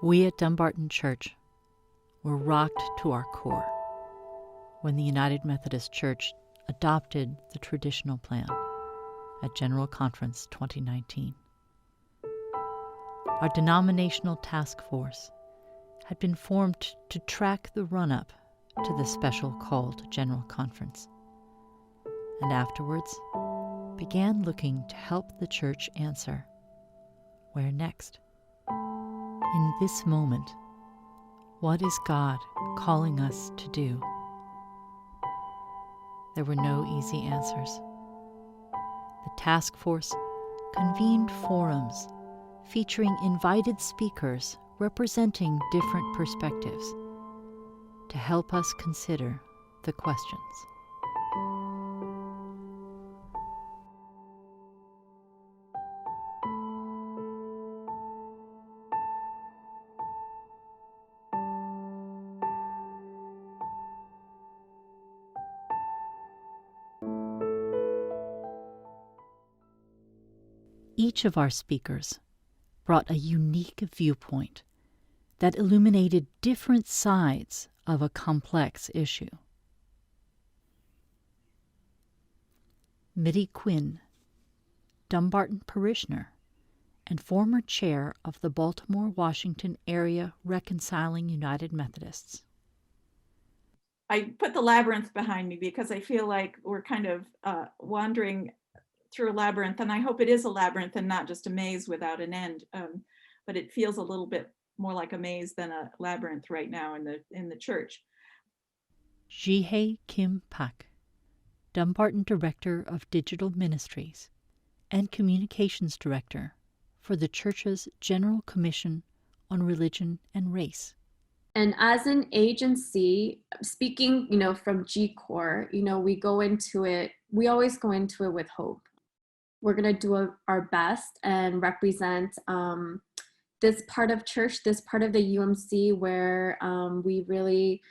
We at Dumbarton Church were rocked to our core when the United Methodist Church adopted the traditional plan at General Conference 2019. Our denominational task force had been formed to track the run-up to the special call to General Conference, and afterwards began looking to help the church answer, where next? In this moment, what is God calling us to do? There were no easy answers. The task force convened forums featuring invited speakers representing different perspectives to help us consider the questions. Each of our speakers brought a unique viewpoint that illuminated different sides of a complex issue. Mitty Quinn, Dumbarton parishioner and former chair of the Baltimore-Washington Area Reconciling United Methodists. I put the labyrinth behind me because I feel like we're kind of wandering through a labyrinth, and I hope it is a labyrinth and not just a maze without an end. But it feels a little bit more like a maze than a labyrinth right now in the church. Jihei Kim Pak, Dumbarton Director of Digital Ministries and Communications Director for the church's General Commission on Religion and Race. And as an agency, speaking, from G-Corps, we always go into it with hope. We're going to do our best and represent this part of church, this part of the UMC where we really,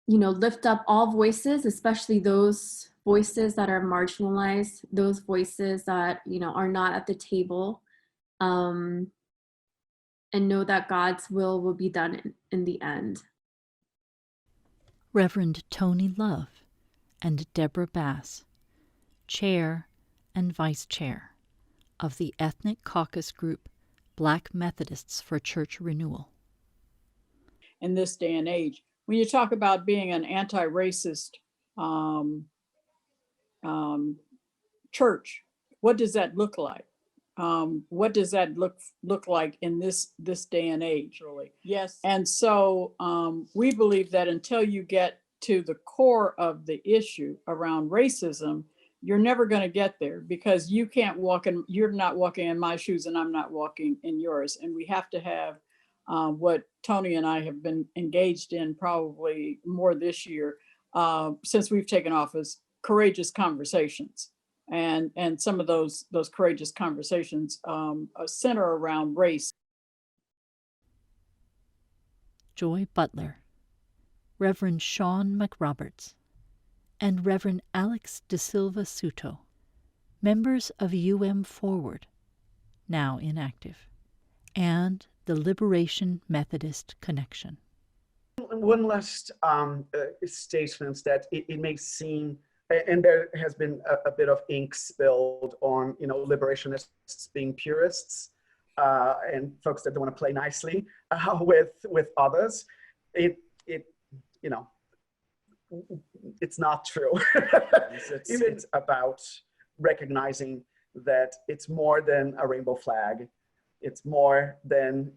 lift up all voices, especially those voices that are marginalized, those voices that, are not at the table, and know that God's will be done in the end. Reverend Tony Love and Deborah Bass, Chair and Vice Chair of the ethnic caucus group Black Methodists for Church Renewal. In this day and age, when you talk about being an anti-racist church, what does that look like? What does that look like in this day and age, really? Yes. And so we believe that until you get to the core of the issue around racism, you're never going to get there, because you're not walking in my shoes and I'm not walking in yours. And we have to have what Tony and I have been engaged in probably more this year since we've taken office, courageous conversations. And some of those courageous conversations center around race. Joy Butler, Reverend Sean McRoberts, and Reverend Alex De Silva Suto, members of Forward, now inactive, and the Liberation Methodist Connection. One last statement that it may seem, and there has been a bit of ink spilled on, liberationists being purists and folks that don't want to play nicely with others. It's not true. It's about recognizing that it's more than a rainbow flag. It's more than,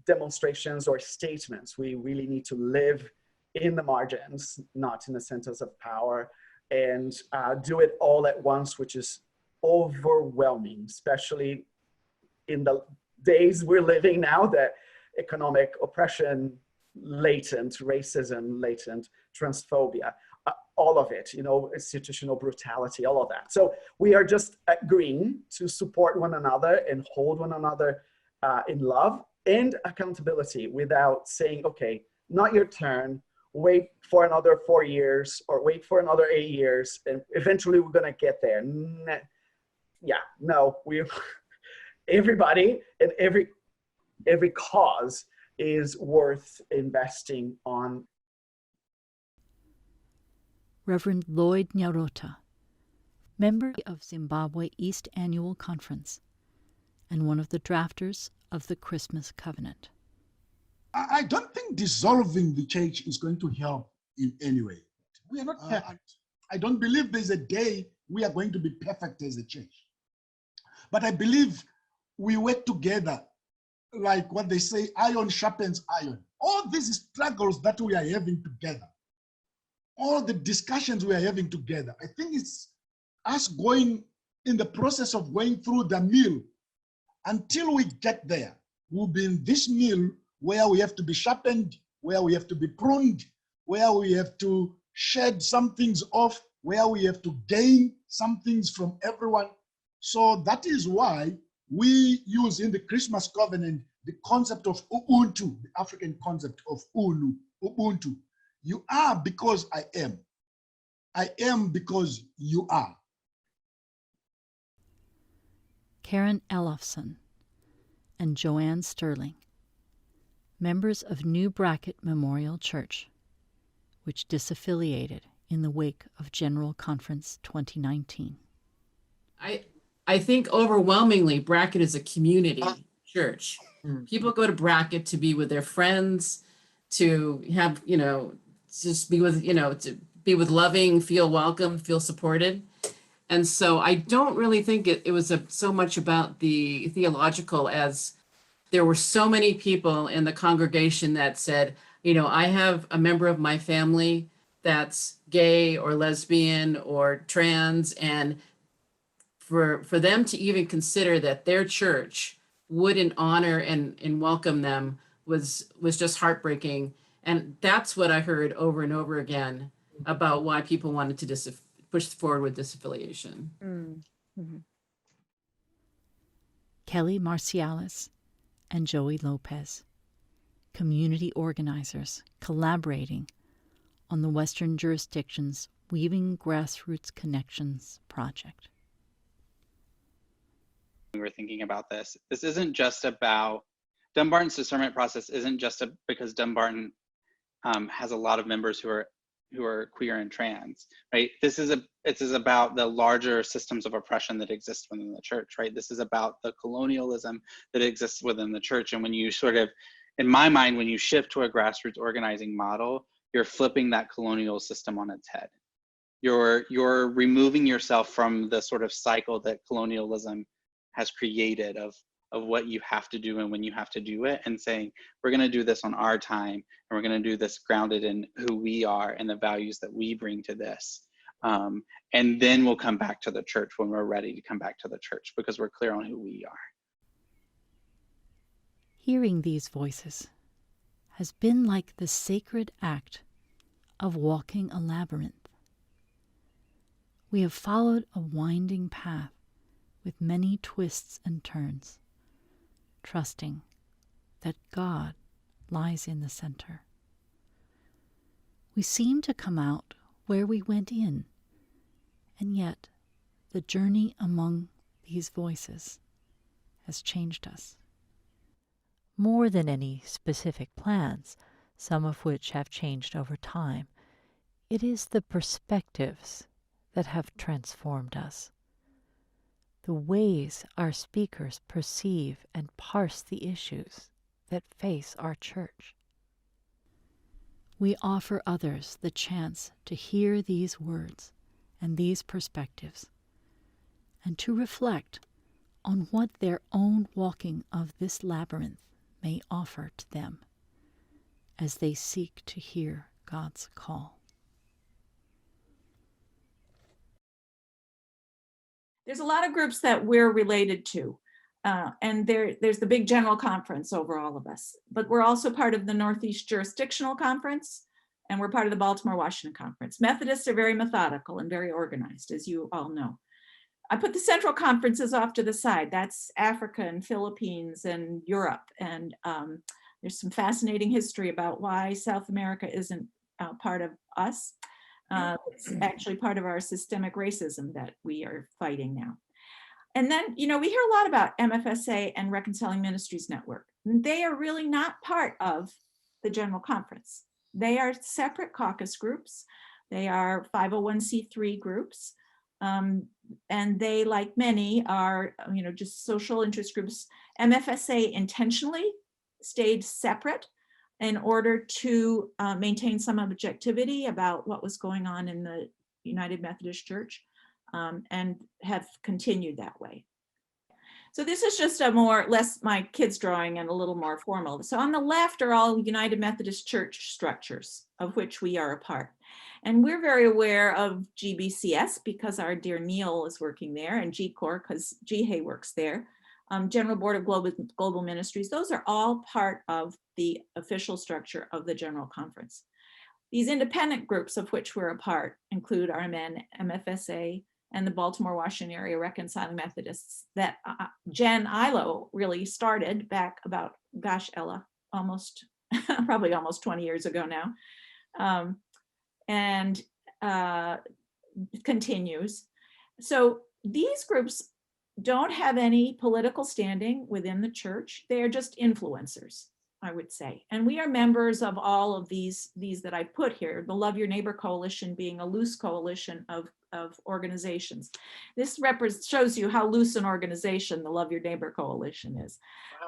demonstrations or statements. We really need to live in the margins, not in the centers of power, and do it all at once, which is overwhelming, especially in the days we're living now, that economic oppression, latent racism, latent transphobia, all of it, institutional brutality, all of that. So we are just agreeing to support one another and hold one another in love and accountability, without saying, okay, not your turn, wait for another 4 years or wait for another 8 years, and eventually we're gonna get there. Everybody and every every cause is worth investing on. Reverend Lloyd Nyarota, member of Zimbabwe East Annual Conference and one of the drafters of the Christmas Covenant. I don't think dissolving the church is going to help in any way. We are not perfect. I don't believe there's a day we are going to be perfect as a church. But I believe we work together, like what they say, iron sharpens iron. All these struggles that we are having together, all the discussions we are having together, I think it's us going in the process of going through the mill. Until we get there, we'll be in this mill where we have to be sharpened, where we have to be pruned, where we have to shed some things off, where we have to gain some things from everyone. So that is why we use in the Christmas Covenant the concept of Ubuntu, the African concept of Ubuntu. You are because I am. I am because you are. Karen Ellofson and Joanne Sterling, members of New Bracket Memorial Church, which disaffiliated in the wake of General Conference 2019. I think overwhelmingly Bracket is a community church. People go to Bracket to be with their friends, to have, just be with, to be with loving, feel welcome, feel supported. And so I don't really think it was so much about the theological, as there were so many people in the congregation that said, I have a member of my family that's gay or lesbian or trans, and for them to even consider that their church wouldn't honor and welcome them was just heartbreaking. And that's what I heard over and over again about why people wanted to push forward with disaffiliation. Mm-hmm. Kelly Marcialis and Joey Lopez, community organizers collaborating on the Western Jurisdiction's Weaving Grassroots Connections project. We were thinking about this. This isn't just about Dumbarton's discernment process. Isn't just because Dumbarton has a lot of members who are queer and trans, right? This is about the larger systems of oppression that exist within the church, right? This is about the colonialism that exists within the church. And when you sort of, in my mind, when you shift to a grassroots organizing model, you're flipping that colonial system on its head. You're removing yourself from the sort of cycle that colonialism has created of what you have to do and when you have to do it, and saying, we're going to do this on our time, and we're going to do this grounded in who we are and the values that we bring to this. And then we'll come back to the church when we're ready to come back to the church, because we're clear on who we are. Hearing these voices has been like the sacred act of walking a labyrinth. We have followed a winding path with many twists and turns, trusting that God lies in the center. We seem to come out where we went in, and yet the journey among these voices has changed us. More than any specific plans, some of which have changed over time, it is the perspectives that have transformed us. The ways our speakers perceive and parse the issues that face our church. We offer others the chance to hear these words and these perspectives, and to reflect on what their own walking of this labyrinth may offer to them as they seek to hear God's call. There's a lot of groups that we're related to, and there's the big General Conference over all of us, but we're also part of the Northeast Jurisdictional Conference, and we're part of the Baltimore-Washington Conference. Methodists are very methodical and very organized, as you all know. I put the Central Conferences off to the side. That's Africa and Philippines and Europe, and there's some fascinating history about why South America isn't part of us. It's actually part of our systemic racism that we are fighting now. And then, we hear a lot about MFSA and Reconciling Ministries Network. they are really not part of the General Conference. They are separate caucus groups. They are 501c3 groups. And they, like many, are, just social interest groups. MFSA intentionally stayed separate in order to maintain some objectivity about what was going on in the United Methodist Church, and have continued that way. So this is just less my kids drawing and a little more formal. So on the left are all United Methodist Church structures, of which we are a part. And we're very aware of GBCS because our dear Neil is working there, and GCOR because GHAY works there. General Board of Global Ministries, those are all part of the official structure of the General Conference. These independent groups of which we're a part include RMN, MFSA, and the Baltimore, Washington area Reconciling Methodists that Jen Ilo really started back about, gosh, Ella, probably almost 20 years ago now, and continues. So these groups don't have any political standing within the church. They are just influencers, I would say. And we are members of all of these that I put here, the Love Your Neighbor Coalition being a loose coalition of organizations. This shows you how loose an organization the Love Your Neighbor Coalition is.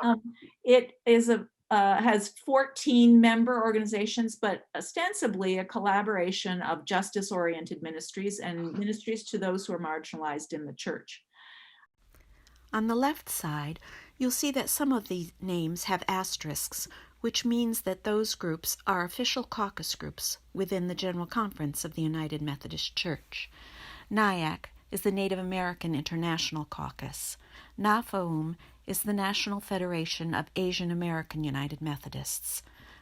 Wow. It is has 14 member organizations, but ostensibly a collaboration of justice-oriented ministries and ministries to those who are marginalized in the church. On the left side, you'll see that some of the names have asterisks, which means that those groups are official caucus groups within the General Conference of the United Methodist Church. NIAC is the Native American International Caucus. NAFAUM is the National Federation of Asian American United Methodists.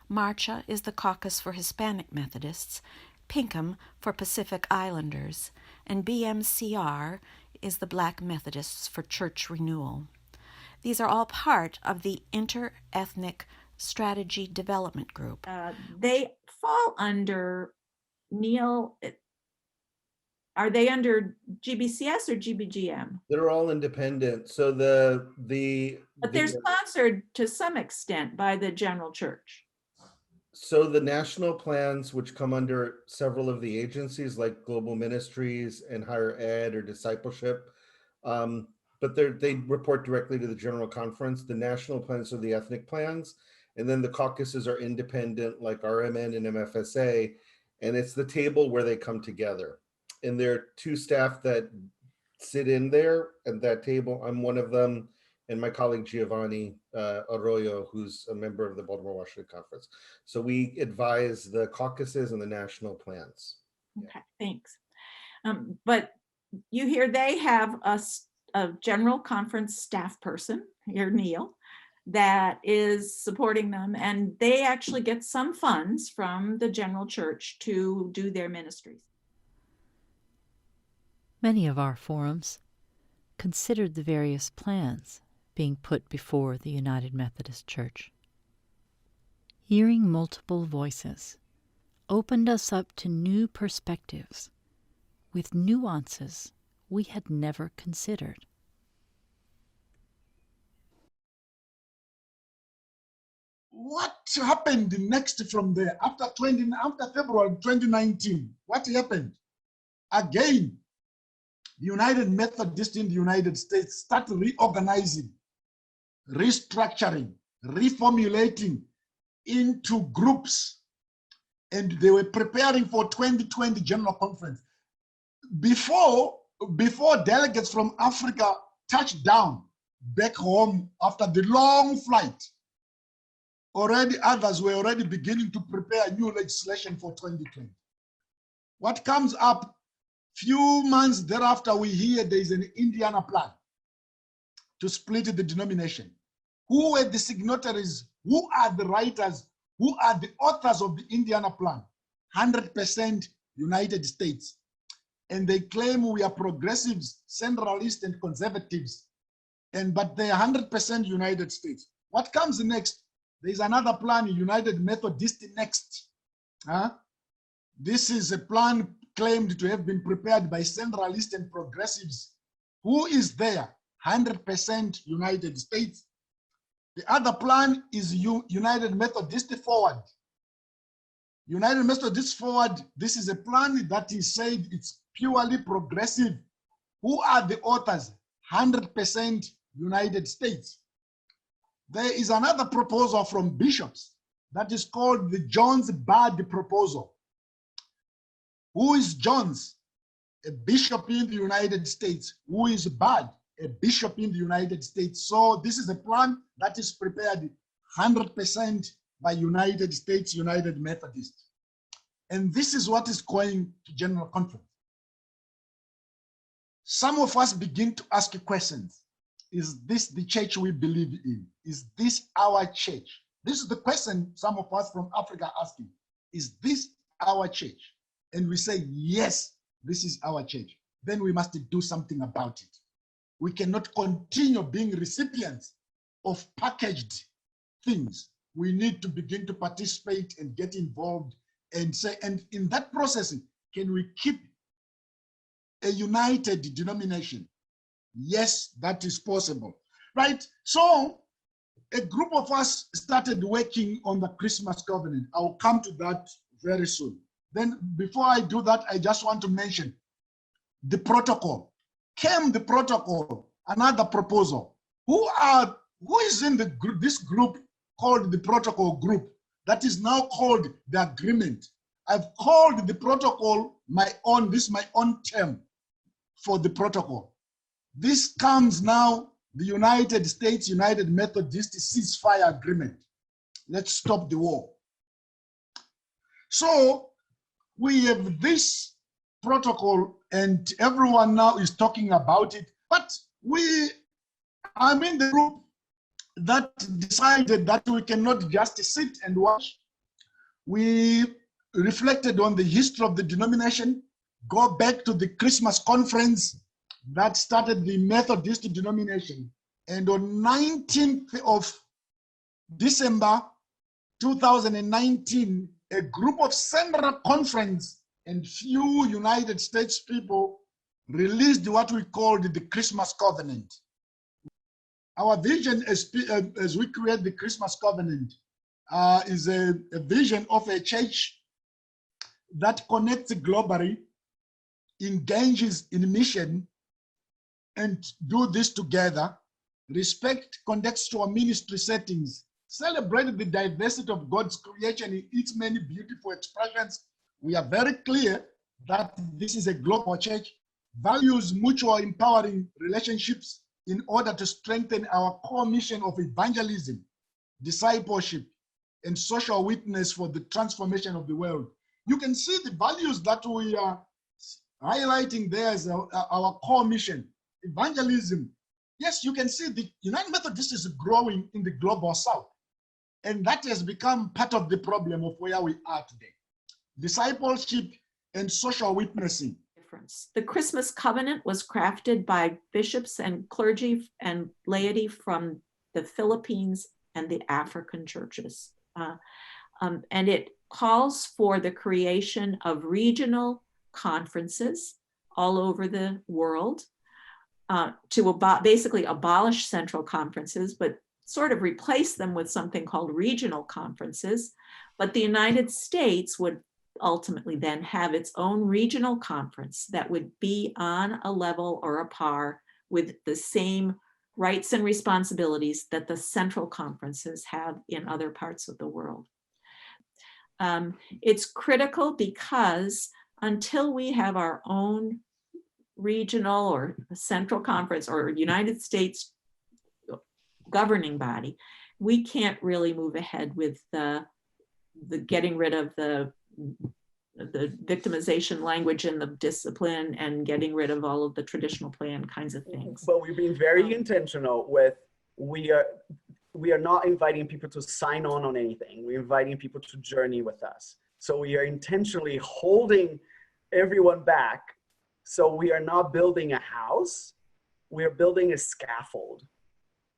MARCHA is the Caucus for Hispanic Methodists, PINKM for Pacific Islanders, and BMCR is the Black Methodists for Church Renewal. These are all part of the Inter-Ethnic Strategy Development Group. They fall under, Neil, are they under GBCS or GBGM? They're all independent. So But they're sponsored to some extent by the General Church. So the national plans, which come under several of the agencies like Global Ministries and Higher Ed or Discipleship, but they report directly to the General Conference. The national plans are the ethnic plans, and then the caucuses are independent like RMN and MFSA, and it's the table where they come together. And there are two staff that sit in there at that table. I'm one of them, and my colleague Giovanni Arroyo, who's a member of the Baltimore, Washington Conference. So we advise the caucuses and the national plans. Okay, thanks. But you hear they have a General Conference staff person, here Neil, that is supporting them, and they actually get some funds from the General Church to do their ministries. Many of our forums considered the various plans being put before the United Methodist Church. Hearing multiple voices opened us up to new perspectives with nuances we had never considered. What happened next from there after February 2019? What happened? Again, United Methodists in the United States started reorganizing, restructuring, reformulating into groups, and they were preparing for 2020 General Conference. Before delegates from Africa touched down back home after the long flight, already others were already beginning to prepare new legislation for 2020. What comes up few months thereafter, we hear there is an Indiana plan to split the denomination. Who were the signatories? Who are the writers? Who are the authors of the Indiana plan? 100% United States. And they claim we are progressives, centralists, and conservatives. But they are 100% United States. What comes next? There's another plan, United Methodist Next. This is a plan claimed to have been prepared by centralists and progressives. Who is there? 100% United States. The other plan is United Methodist Forward. United Methodist Forward, this is a plan that is said it's purely progressive. Who are the authors? 100% United States. There is another proposal from bishops that is called the Jones-Bard proposal. Who is Jones? A bishop in the United States. Who is Bard? A bishop in the United States. So this is a plan that is prepared 100% by United States United Methodist. And this is what is going to General Conference. Some of us begin to ask questions. Is this the church we believe in? Is this our church? This is the question some of us from Africa are asking. Is this our church? And we say, yes, this is our church. Then we must do something about it. We cannot continue being recipients of packaged things. We need to begin to participate and get involved and say, and in that process, can we keep a united denomination? Yes, that is possible, right? So a group of us started working on the Christmas covenant. I'll come to that very soon. Then before I do that, I just want to mention the protocol. Came the protocol, another proposal. Who is in the group, this group called the protocol group that is now called the agreement? I've called the protocol this is my own term for the protocol. This comes now, the United States United Methodist ceasefire agreement. Let's stop the war. So we have this protocol and everyone now is talking about it, but I'm in the group that decided that we cannot just sit and watch. We reflected on the history of the denomination, go back to the Christmas conference that started the Methodist denomination. And on 19th of December 2019, a group of Central Conference and few United States people released what we called the Christmas Covenant. Our vision as we create the Christmas Covenant is a vision of a church that connects globally, engages in mission, and do this together, respect contextual ministry settings, celebrate the diversity of God's creation in its many beautiful expressions. We are very clear that this is a global church, values mutual empowering relationships in order to strengthen our core mission of evangelism, discipleship, and social witness for the transformation of the world. You can see the values that we are highlighting there as our core mission, evangelism. Yes, you can see the United Methodist is growing in the global south, and that has become part of the problem of where we are today. Discipleship and social witnessing. The Christmas covenant was crafted by bishops and clergy and laity from the Philippines and the African churches. And it calls for the creation of regional conferences all over the world to basically abolish central conferences, but sort of replace them with something called regional conferences. But the United States would ultimately then have its own regional conference that would be on a level or a par with the same rights and responsibilities that the central conferences have in other parts of the world. It's critical because until we have our own regional or central conference or United States governing body, we can't really move ahead with the getting rid of the victimization language in the discipline and getting rid of all of the traditional plan kinds of things. But we've been very intentional with, we are not inviting people to sign on anything. We're inviting people to journey with us. So we are intentionally holding everyone back. So we are not building a house, we are building a scaffold.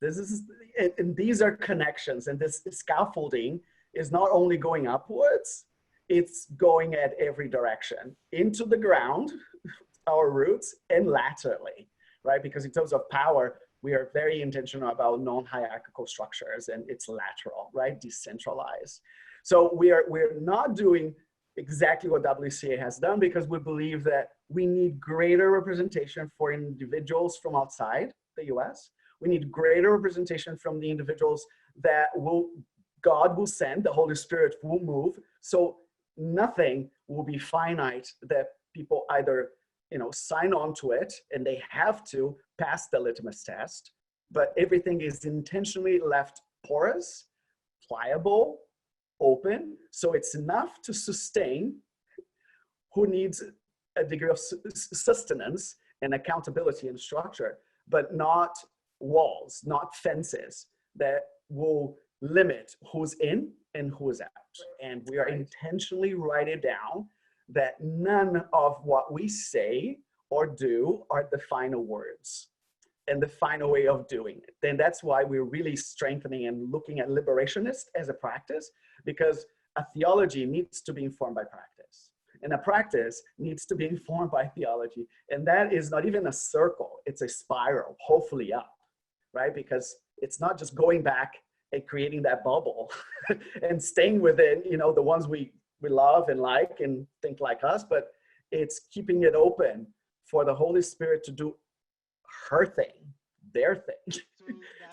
And these are connections, and this scaffolding is not only going upwards, it's going at every direction, into the ground, our roots, and laterally, right? Because in terms of power, we are very intentional about non-hierarchical structures, and it's lateral, right? Decentralized. So we're not doing exactly what WCA has done, because we believe that we need greater representation for individuals from outside the US. We need greater representation from the individuals that God will send, the Holy Spirit will move. So nothing will be finite, that people either sign on to it and they have to pass the litmus test, but everything is intentionally left porous, pliable, open, so it's enough to sustain who needs a degree of sustenance and accountability and structure, but not walls, not fences that will limit who's in and who's out. And we are intentionally writing down that none of what we say or do are the final words and the final way of doing it. Then that's why we're really strengthening and looking at liberationist as a practice, because a theology needs to be informed by practice, and a practice needs to be informed by theology. And that is not even a circle, it's a spiral, hopefully up, right? Because it's not just going back and creating that bubble and staying within, the ones we love and like and think like us, but it's keeping it open for the Holy Spirit to do her thing, their thing.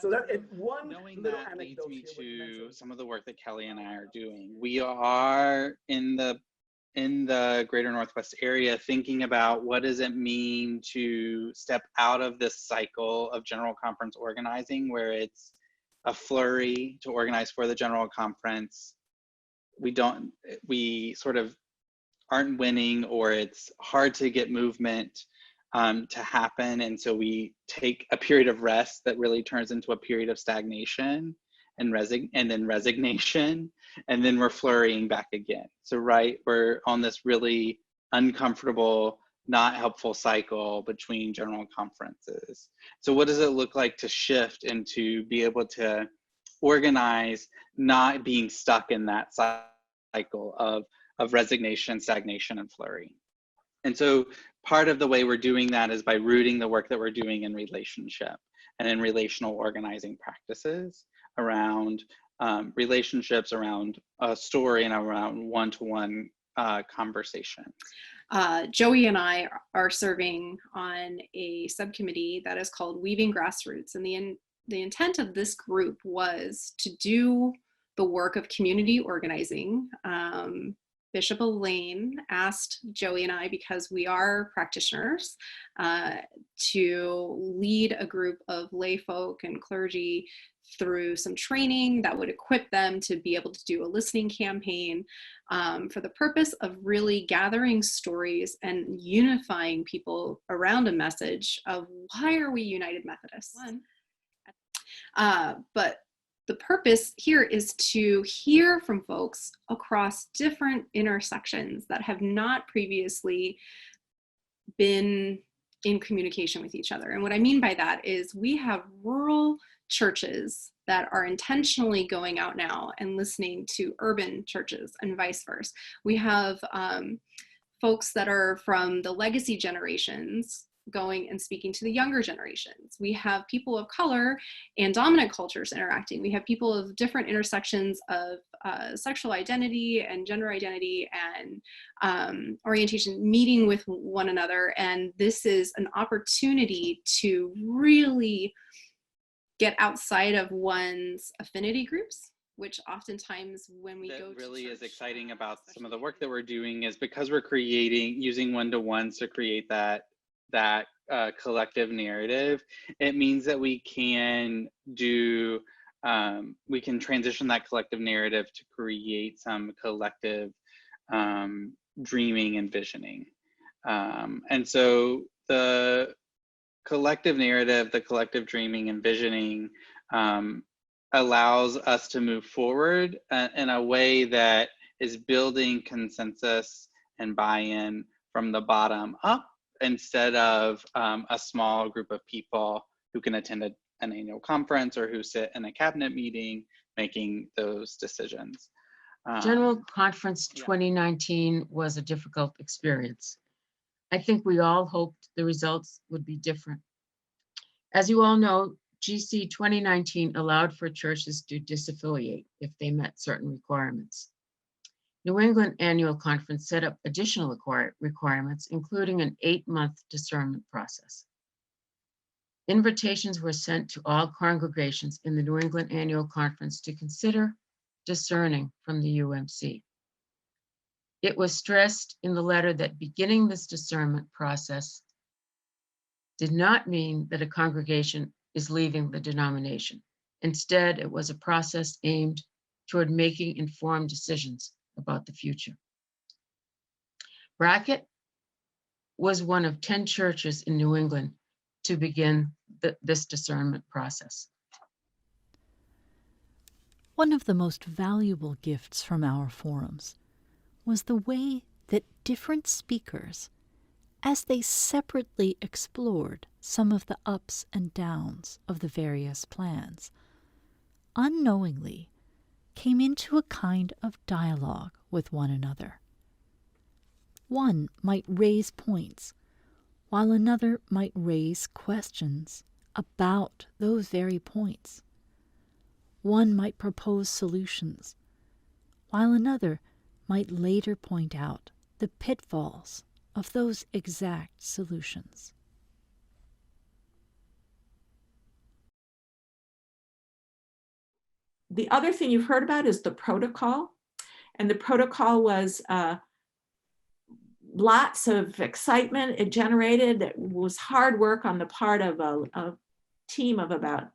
So that one knowing little that leads anecdote me here to some of the work that Kelly and I are doing. We are in the greater Northwest area thinking about what does it mean to step out of this cycle of General Conference organizing, where it's a flurry to organize for the General Conference. We sort of aren't winning, or it's hard to get movement to happen. And so we take a period of rest that really turns into a period of stagnation and then resignation, and then we're flurrying back again. So we're on this really uncomfortable, not helpful cycle between general conferences. So what does it look like to shift and to be able to organize, not being stuck in that cycle of resignation, stagnation, and flurry? And so part of the way we're doing that is by rooting the work that we're doing in relationship and in relational organizing practices around relationships, around a story, and around one-to-one conversation. Joey and I are serving on a subcommittee that is called Weaving Grassroots. And the intent of this group was to do the work of community organizing. Bishop Elaine asked Joey and I, because we are practitioners, to lead a group of lay folk and clergy through some training that would equip them to be able to do a listening campaign for the purpose of really gathering stories and unifying people around a message of why are we United Methodists? But the purpose here is to hear from folks across different intersections that have not previously been in communication with each other. And what I mean by that is we have rural churches that are intentionally going out now and listening to urban churches and vice versa. We have folks that are from the legacy generations going and speaking to the younger generations. We have people of color and dominant cultures interacting. We have people of different intersections of sexual identity and gender identity and orientation meeting with one another. And this is an opportunity to really get outside of one's affinity groups, which oftentimes when we go to really church, is exciting about some of the work that we're doing is because we're using one-to-ones to create that collective narrative. It means that we can transition that collective narrative to create some collective dreaming and visioning. And so the collective narrative, the collective dreaming and visioning allows us to move forward in a way that is building consensus and buy-in from the bottom up, instead of a small group of people who can attend an annual conference or who sit in a cabinet meeting making those decisions. General Conference 2019 was a difficult experience. I think we all hoped the results would be different. As you all know, GC 2019 allowed for churches to disaffiliate if they met certain requirements. New England Annual Conference set up additional requirements, including an 8-month discernment process. Invitations were sent to all congregations in the New England Annual Conference to consider discerning from the UMC. It was stressed in the letter that beginning this discernment process did not mean that a congregation is leaving the denomination. Instead, it was a process aimed toward making informed decisions about the future. Brackett was one of 10 churches in New England to begin this discernment process. One of the most valuable gifts from our forums was the way that different speakers, as they separately explored some of the ups and downs of the various plans, unknowingly came into a kind of dialogue with one another. One might raise points, while another might raise questions about those very points. One might propose solutions, while another might later point out the pitfalls of those exact solutions. The other thing you've heard about is the protocol. And the protocol was lots of excitement it generated. It was hard work on the part of a team of about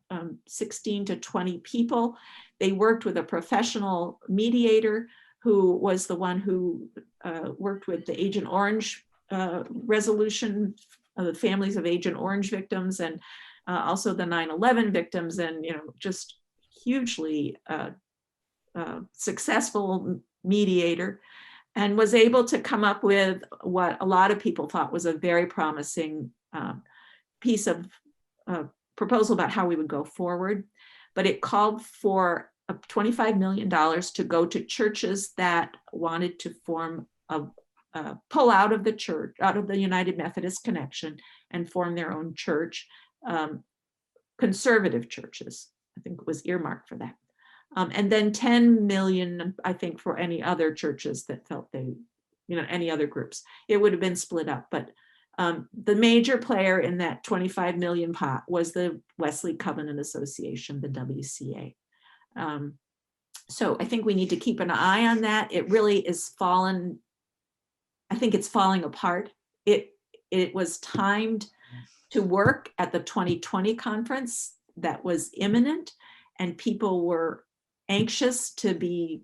16 to 20 people. They worked with a professional mediator who was the one who worked with the Agent Orange resolution of the families of Agent Orange victims, and also the 9/11 victims, and just hugely successful mediator, and was able to come up with what a lot of people thought was a very promising piece of proposal about how we would go forward. But it called for $25 million to go to churches that wanted to form pull out of the church, out of the United Methodist connection, and form their own church. Conservative churches, I think, was earmarked for that. And then 10 million, I think, for any other churches that felt they, any other groups. It would have been split up, but the major player in that 25 million pot was the Wesley Covenant Association, the WCA. So I think we need to keep an eye on that. It really is fallen. I think it's falling apart. It was timed to work at the 2020 conference that was imminent, and people were anxious to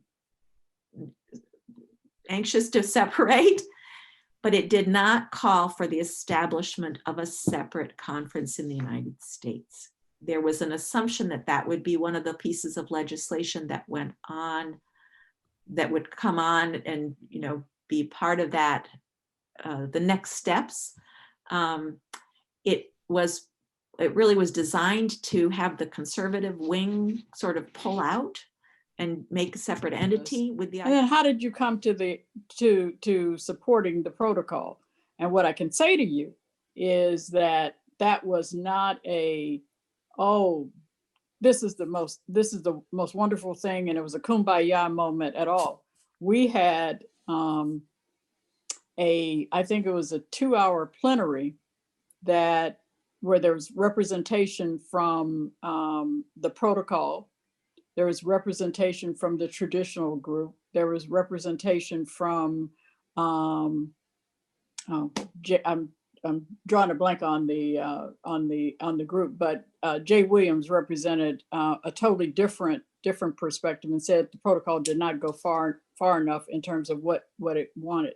separate, but it did not call for the establishment of a separate conference in the United States. There was an assumption that that would be one of the pieces of legislation that went on, that would come on and be part of that, the next steps. It really was designed to have the conservative wing sort of pull out and make a separate entity with the. And then how did you come to supporting the protocol? And what I can say to you is that was not this is the most wonderful thing, and it was a kumbaya moment at all. We had I think it was a 2-hour plenary where there was representation from the protocol. There was representation from the traditional group. There was representation from I'm drawing a blank on the group, but Jay Williams represented a totally different perspective and said the protocol did not go far enough in terms of what it wanted.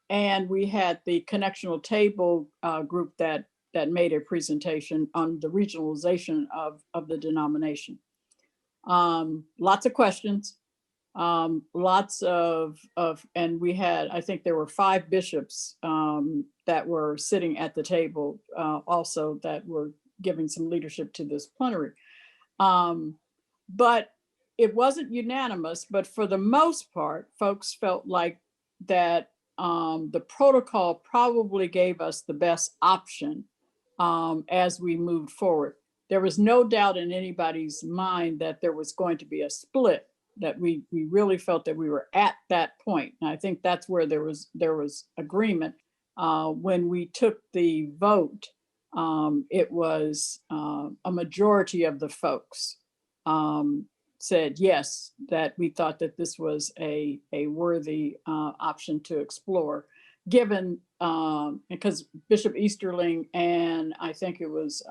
And we had the connectional table group that made a presentation on the regionalization of the denomination. Lots of questions, lots of, and we had, I think there were 5 bishops that were sitting at the table also that were giving some leadership to this plenary. But it wasn't unanimous, but for the most part, folks felt like that the protocol probably gave us the best option as we moved forward. There was no doubt in anybody's mind that there was going to be a split, that we really felt that we were at that point. And I think that's where there was agreement. When we took the vote, it was a majority of the folks said yes, that we thought that this was a worthy option to explore, given, because Bishop Easterling and I think it was,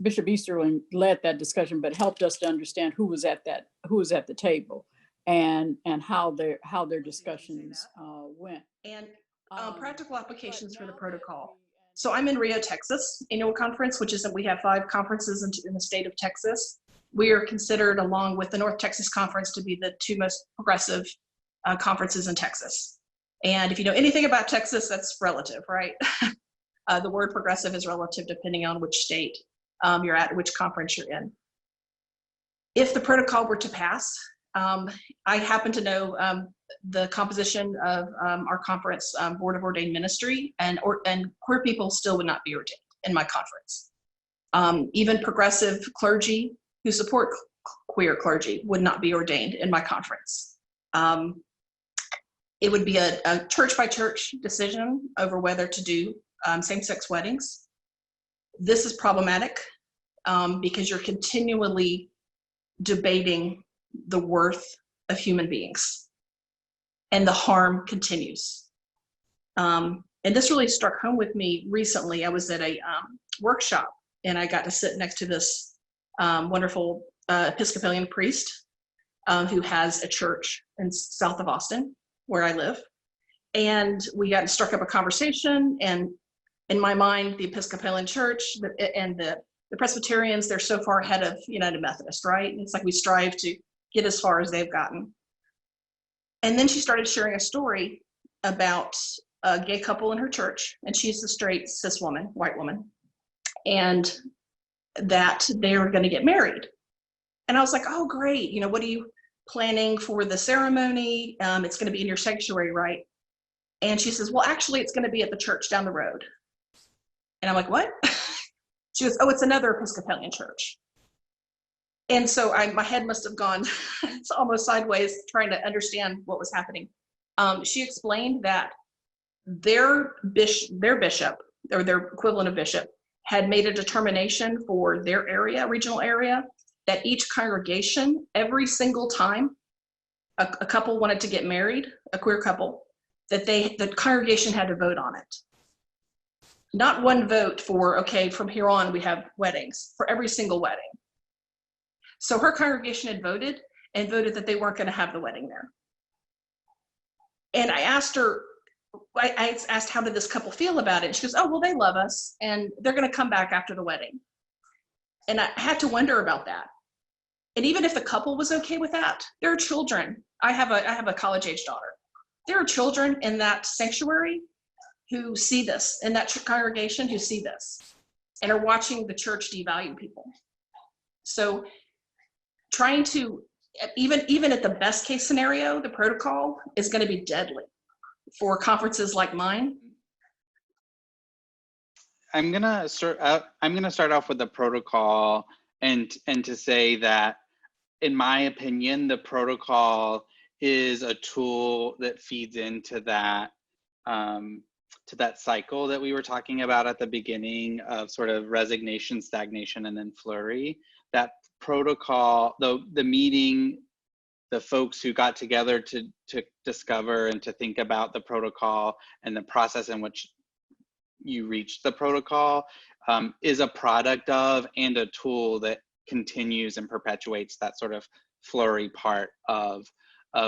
Bishop Easterling led that discussion, but helped us to understand who was at the table and how their discussions went. And practical applications for the protocol. So I'm in Rio, Texas, annual conference, which is that we have 5 conferences in the state of Texas. We are considered, along with the North Texas Conference, to be the 2 most progressive conferences in Texas. And if you know anything about Texas, that's relative, right? The word progressive is relative depending on which state you're at, which conference you're in. If the protocol were to pass, I happen to know the composition of our conference Board of Ordained Ministry, and queer people still would not be ordained in my conference. Even progressive clergy who support queer clergy would not be ordained in my conference. It would be a church by church decision over whether to do same-sex weddings. This is problematic because you're continually debating the worth of human beings, and the harm continues. And this really struck home with me recently. I was at a workshop, and I got to sit next to this wonderful Episcopalian priest who has a church in south of Austin, where I live. And we got struck up a conversation, and in my mind, the Episcopalian Church and the Presbyterians, they're so far ahead of United Methodist, right? It's like we strive to get as far as they've gotten. And then she started sharing a story about a gay couple in her church, and she's a straight cis woman, white woman, and that they were going to get married. And I was like, oh, great. What are you planning for the ceremony? It's going to be in your sanctuary, right? And she says, well, actually, it's going to be at the church down the road. And I'm like, what? She goes, oh, it's another Episcopalian church. And so my head must have gone it's almost sideways trying to understand what was happening. She explained that their bishop, or their equivalent of bishop, had made a determination for their area, regional area, that each congregation, every single time a couple wanted to get married, a queer couple, that the congregation had to vote on it. Not one vote for, okay, from here on we have weddings, for every single wedding. So her congregation had voted that they weren't going to have the wedding there. And I asked her, I asked, how did this couple feel about it? And she goes, oh, well, they love us and they're going to come back after the wedding. And I had to wonder about that. And even if the couple was okay with that, there are children. I have a college-age daughter. There are children in that sanctuary who see this, in that congregation who see this, and are watching the church devalue people. So trying to, even at the best case scenario, the protocol is going to be deadly for conferences like mine. I'm gonna start off with the protocol and to say that, in my opinion, the protocol is a tool that feeds into that cycle that we were talking about at the beginning of sort of resignation, stagnation, and then flurry. That protocol, the meeting, the folks who got together to discover and to think about the protocol and the process in which you reached the protocol is a product of and a tool that continues and perpetuates that sort of flurry part of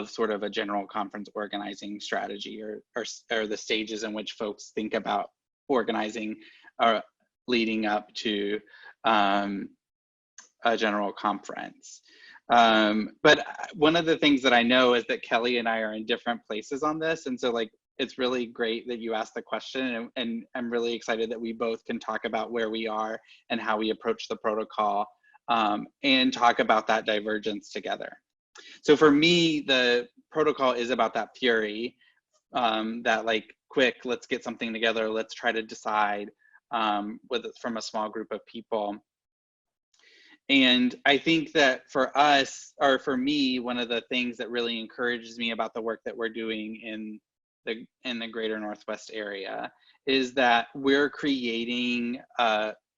sort of a general conference organizing strategy, or the stages in which folks think about organizing leading up to a general conference. But one of the things that I know is that Kelly and I are in different places on this. And so it's really great that you asked the question, and I'm really excited that we both can talk about where we are and how we approach the protocol, and talk about that divergence together. So for me, the protocol is about that fury, that quick, let's get something together, let's try to decide. from a small group of people. And I think that for us, or for me, one of the things that really encourages me about the work that we're doing in the greater Northwest area is that we're creating,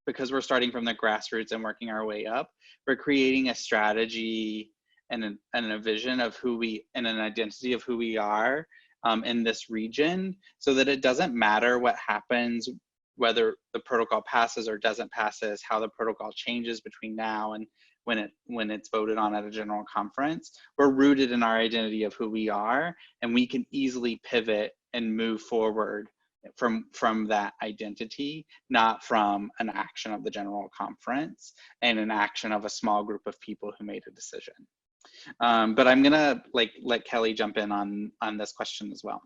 because we're starting from the grassroots and working our way up, we're creating a strategy and a vision of who we, and an identity of who we are in this region, so that it doesn't matter what happens, whether the protocol passes or doesn't passes, how the protocol changes between now and when it's voted on at a general conference. We're rooted in our identity of who we are, and we can easily pivot and move forward from that identity, not from an action of the general conference and an action of a small group of people who made a decision. But I'm gonna let Kelly jump in on this question as well.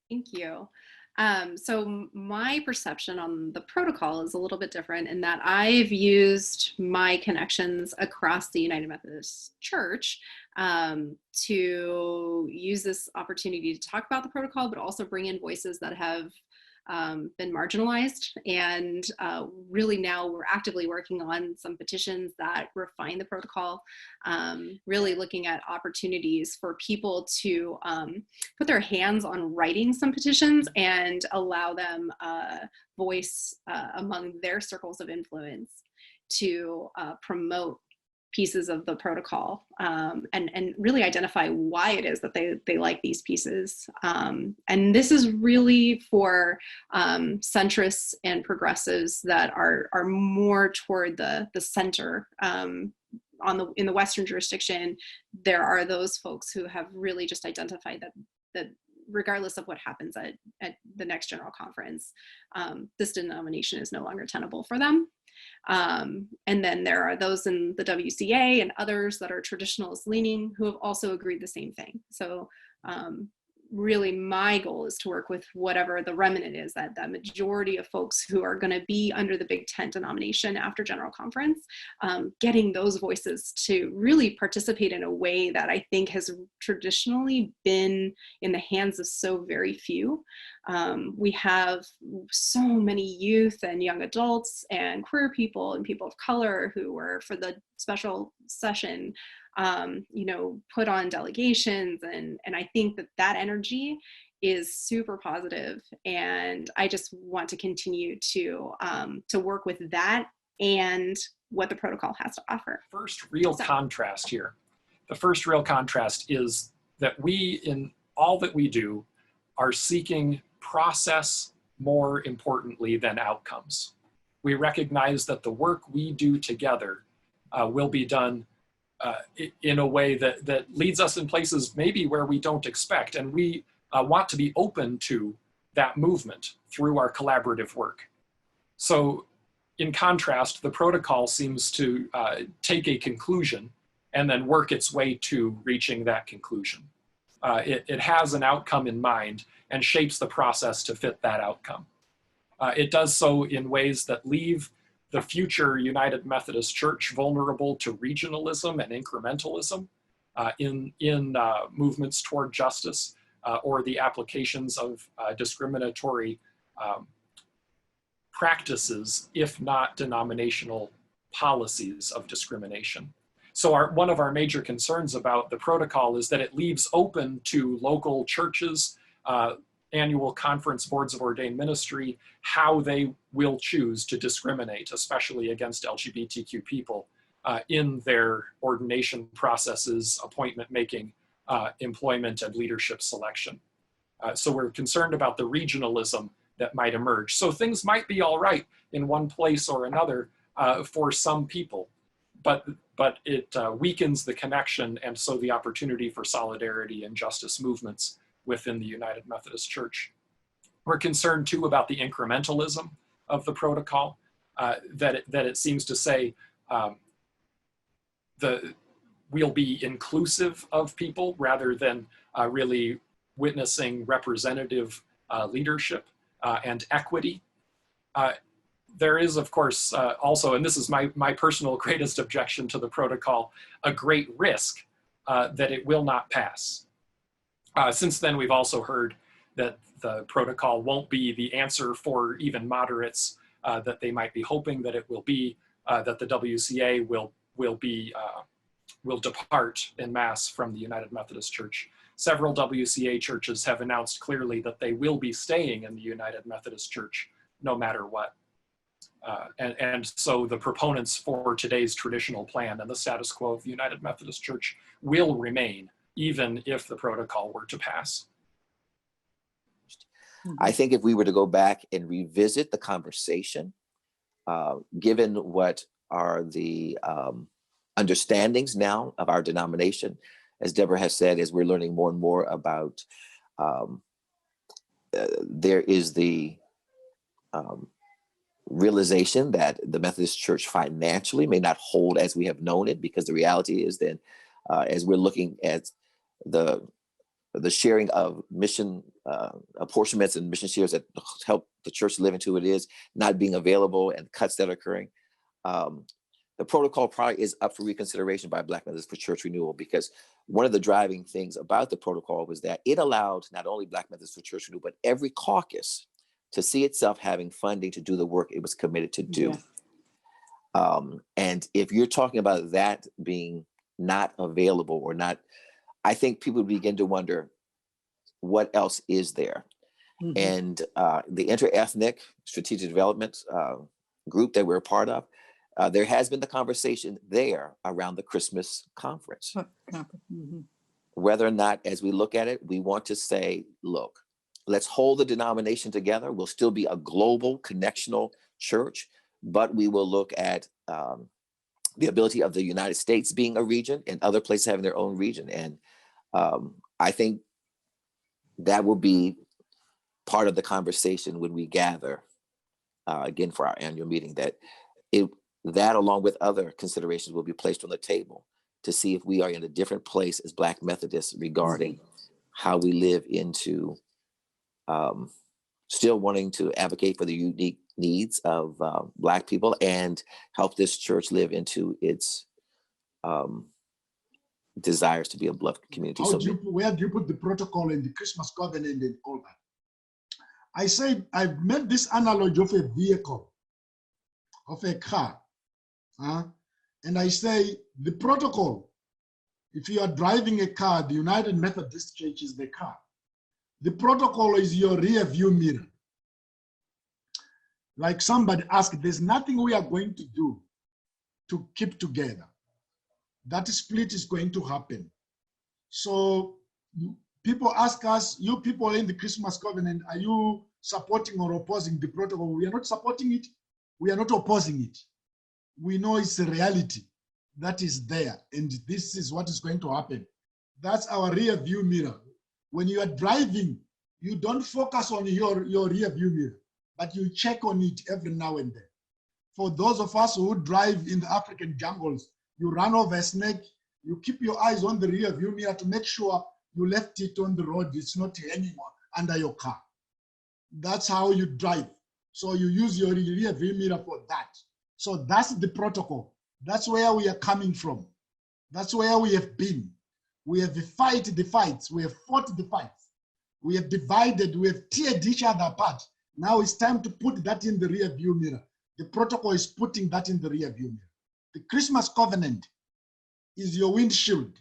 Thank you. So my perception on the protocol is a little bit different in that I've used my connections across the United Methodist Church to use this opportunity to talk about the protocol, but also bring in voices that have been marginalized. And really now we're actively working on some petitions that refine the protocol, really looking at opportunities for people to put their hands on writing some petitions and allow them voice among their circles of influence to promote pieces of the protocol and really identify why it is that they like these pieces. And this is really for centrists and progressives that are more toward the center. In the Western jurisdiction, there are those folks who have really just identified that regardless of what happens at the next general conference, this denomination is no longer tenable for them. And then there are those in the WCA and others that are traditionalist leaning who have also agreed the same thing. So really my goal is to work with whatever the remnant is, that majority of folks who are going to be under the big tent denomination after general conference, getting those voices to really participate in a way that I think has traditionally been in the hands of so very few. We have so many youth and young adults and queer people and people of color who were, for the special session, put on delegations, and I think that energy is super positive, and I just want to continue to work with that and what the protocol has to offer. First real contrast here. The first real contrast is that we, in all that we do, are seeking process more importantly than outcomes. We recognize that the work we do together will be done in a way that leads us in places maybe where we don't expect. And we want to be open to that movement through our collaborative work. So in contrast, the protocol seems to take a conclusion and then work its way to reaching that conclusion. It has an outcome in mind and shapes the process to fit that outcome. It does so in ways that leave the future United Methodist Church vulnerable to regionalism and incrementalism in movements toward justice or the applications of discriminatory practices, if not denominational policies of discrimination. So one of our major concerns about the protocol is that it leaves open to local churches, annual conference boards of ordained ministry, how they will choose to discriminate, especially against LGBTQ people in their ordination processes, appointment making, employment and leadership selection. So we're concerned about the regionalism that might emerge. So things might be all right in one place or another for some people, but it weakens the connection and so the opportunity for solidarity and justice movements within the United Methodist Church. We're concerned too about the incrementalism of the protocol, that it seems to say we'll be inclusive of people rather than really witnessing representative leadership and equity. There is, of course, also, and this is my personal greatest objection to the protocol, a great risk that it will not pass. Since then, we've also heard that the protocol won't be the answer for even moderates that they might be hoping that it will be, that the WCA will depart en masse from the United Methodist Church. Several WCA churches have announced clearly that they will be staying in the United Methodist Church no matter what. And so the proponents for today's traditional plan and the status quo of the United Methodist Church will remain, even if the protocol were to pass. I think if we were to go back and revisit the conversation, given what are the understandings now of our denomination, as Deborah has said, as we're learning more and more about, there is the realization that the Methodist Church financially may not hold as we have known it, because the reality is that as we're looking at the sharing of mission apportionments and mission shares that help the church live into what it is, not being available, and cuts that are occurring, the protocol probably is up for reconsideration by Black Methodists for Church Renewal, because one of the driving things about the protocol was that it allowed not only Black Methodists for Church Renewal, but every caucus to see itself having funding to do the work it was committed to do. Yeah. And if you're talking about that being not available or not, I think people begin to wonder what else is there. Mm-hmm. And the interethnic strategic development group that we're a part of, there has been the conversation there around the Christmas conference. Mm-hmm. Whether or not, as we look at it, we want to say, look, let's hold the denomination together. We'll still be a global connectional church, but we will look at the ability of the United States being a region and other places having their own region. And I think that will be part of the conversation when we gather again for our annual meeting, that along with other considerations will be placed on the table to see if we are in a different place as Black Methodists regarding how we live into still wanting to advocate for the unique needs of Black people and help this church live into its desires to be a beloved community. Where do you put the protocol and the Christmas covenant and all that? I said, I've made this analogy of a vehicle, of a car. And I say the protocol, if you are driving a car, the United Methodist Church is the car. The protocol is your rear view mirror. Like somebody asked, there's nothing we are going to do to keep together. That split is going to happen. So people ask us, you people in the Christmas covenant, are you supporting or opposing the protocol? We are not supporting it. We are not opposing it. We know it's a reality that is there, and this is what is going to happen. That's our rear view mirror. When you are driving, you don't focus on your rear view mirror, but you check on it every now and then. For those of us who drive in the African jungles, you run over a snake, you keep your eyes on the rear view mirror to make sure you left it on the road, it's not hanging under your car. That's how you drive. So you use your rear view mirror for that. So that's the protocol. That's where we are coming from. That's where we have been. We have fought the fights. We have fought the fights. We have divided. We have teared each other apart. Now it's time to put that in the rear view mirror. The protocol is putting that in the rear view mirror. The Christmas covenant is your windshield.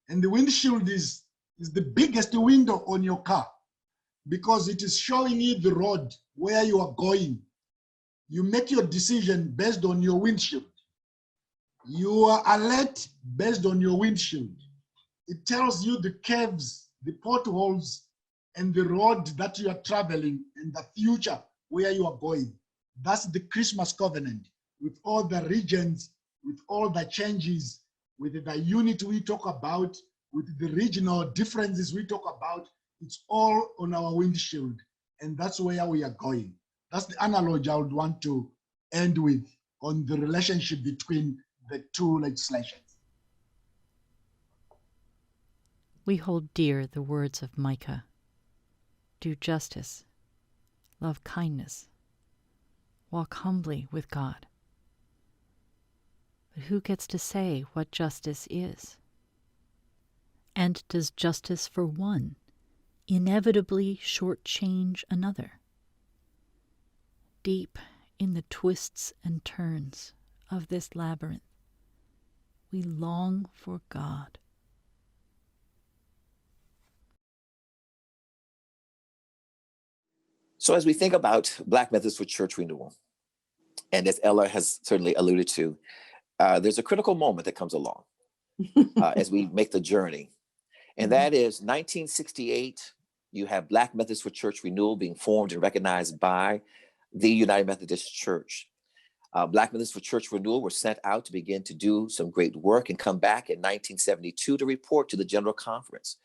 And the windshield is the biggest window on your car because it is showing you the road where you are going. You make your decision based on your windshield. You are alert based on your windshield. It tells you the curves, the potholes, and the road that you are traveling and the future where you are going. That's the Christmas covenant with all the regions, with all the changes, with the unity we talk about, with the regional differences we talk about. It's all on our windshield, and that's where we are going. That's the analogy I would want to end with on the relationship between the two legislations. We hold dear the words of Micah. Do justice, love kindness, walk humbly with God. But who gets to say what justice is? And does justice for one inevitably shortchange another. Deep in the twists and turns of this labyrinth, we long for God. So as we think about Black Methods for Church Renewal, and as Ella has certainly alluded to, there's a critical moment that comes along as we make the journey. And that is 1968, you have Black Methods for Church Renewal being formed and recognized by the United Methodist Church. Black Methods for Church Renewal were sent out to begin to do some great work and come back in 1972 to report to the General Conference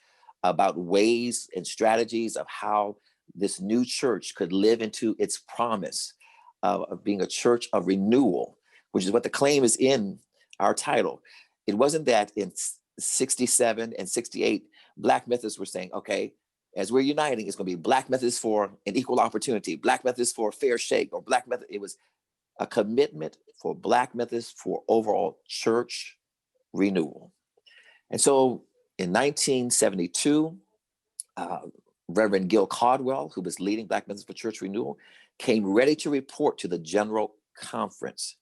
about ways and strategies of how this new church could live into its promise of being a church of renewal, which is what the claim is in our title. It wasn't that in 67 and 68, Black Methodists were saying, okay, as we're uniting, it's going to be Black Methodists for an equal opportunity, Black Methodists for a fair shake, or Black Methodist. It was a commitment for Black Methodists for overall church renewal. And so in 1972, Reverend Gil Caldwell, who was leading Black Methodists for Church Renewal, came ready to report to the General Conference.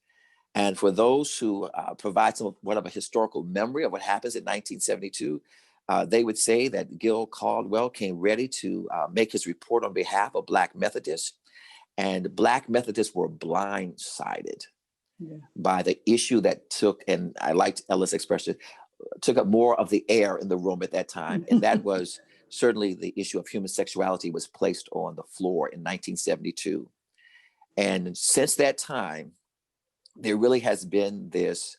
And for those who provide somewhat of a historical memory of what happens in 1972, they would say that Gil Caldwell came ready to make his report on behalf of Black Methodists. And Black Methodists were blindsided by the issue that took, and I liked Ella's expression, took up more of the air in the room at that time. And that was certainly the issue of human sexuality was placed on the floor in 1972. And since that time, there really has been this,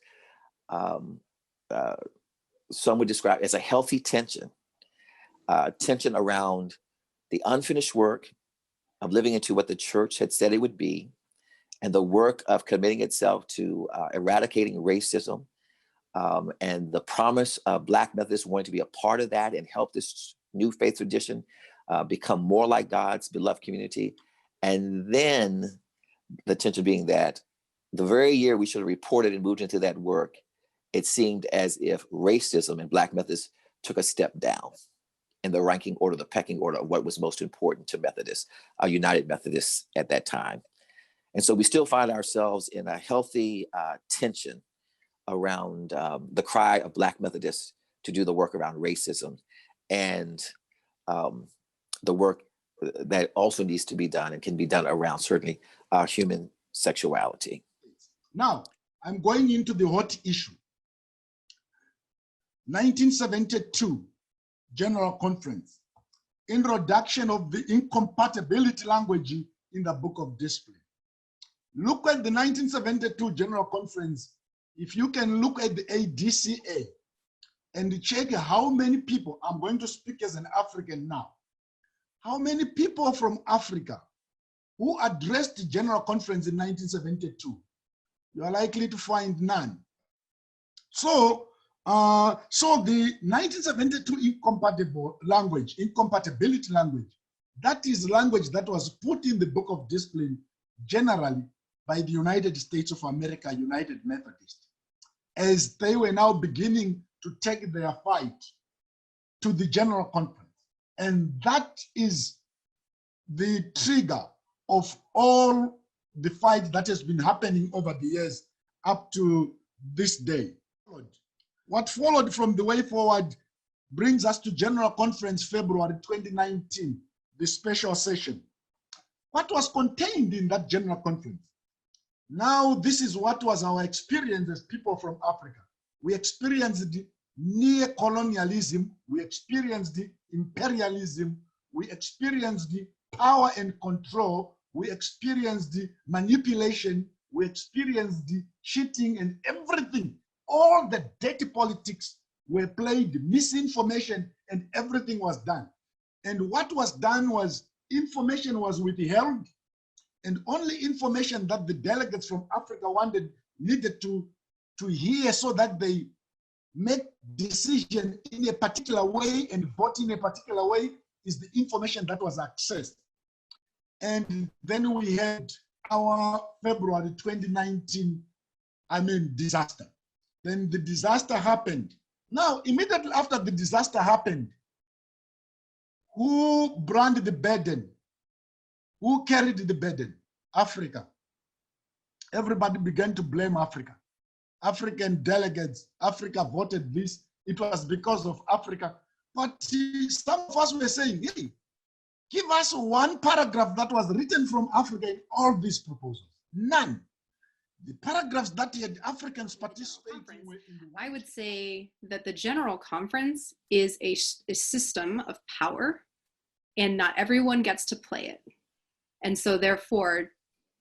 some would describe as a healthy tension around the unfinished work of living into what the church had said it would be, and the work of committing itself to eradicating racism, and the promise of Black Methodists wanting to be a part of that and help this new faith tradition become more like God's beloved community. And then the tension being that the very year we should have reported and moved into that work, it seemed as if racism in Black Methodists took a step down in the ranking order, the pecking order of what was most important to Methodists, United Methodists at that time. And so we still find ourselves in a healthy tension around the cry of Black Methodists to do the work around racism and the work that also needs to be done and can be done around certainly human sexuality. Now, I'm going into the hot issue. 1972 General Conference, introduction of the incompatibility language in the Book of Discipline. Look at the 1972 General Conference. If you can look at the ADCA and check how many people, I'm going to speak as an African now, how many people from Africa who addressed the General Conference in 1972, you are likely to find none. So the 1972 incompatibility language, that is language that was put in the Book of Discipline generally by the United States of America, United Methodists, as they were now beginning to take their fight to the General Conference. And that is the trigger of all the fight that has been happening over the years up to this day. What followed from the way forward brings us to General Conference February 2019, the special session. What was contained in that General Conference? Now, this is what was our experience as people from Africa. We experienced the neo-colonialism, we experienced the imperialism, we experienced the power and control, we experienced the manipulation, we experienced the cheating and everything. All the dirty politics were played, misinformation, and everything was done. And what was done was information was withheld, and only information that the delegates from Africa needed to hear so that they make decision in a particular way and vote in a particular way is the information that was accessed. And then we had our February 2019, disaster. Then the disaster happened. Now, immediately after the disaster happened, Who brought the burden? Who carried the burden? Africa. Everybody began to blame Africa. African delegates, Africa voted this. It was because of Africa. But some of us were saying, hey, give us one paragraph that was written from Africa in all these proposals. None. The paragraphs that had Africans participating were in the I would say that the General Conference is a system of power, and not everyone gets to play it. And so therefore,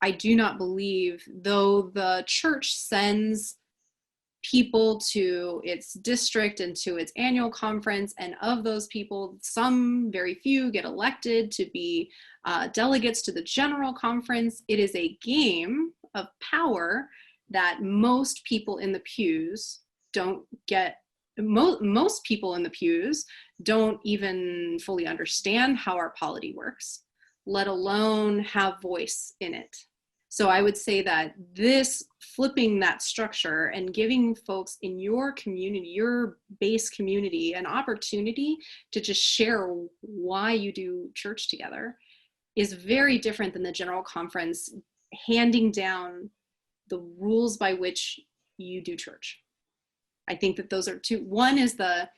I do not believe, though the church sends people to its district and to its annual conference, and of those people, some, very few, get elected to be delegates to the General Conference. It is a game of power that most people in the pews don't get. Most people in the pews don't even fully understand how our polity works, let alone have voice in it. So I would say that this flipping that structure and giving folks in your community, your base community, an opportunity to just share why you do church together is very different than the General Conference handing down the rules by which you do church. I think that those are two. One is the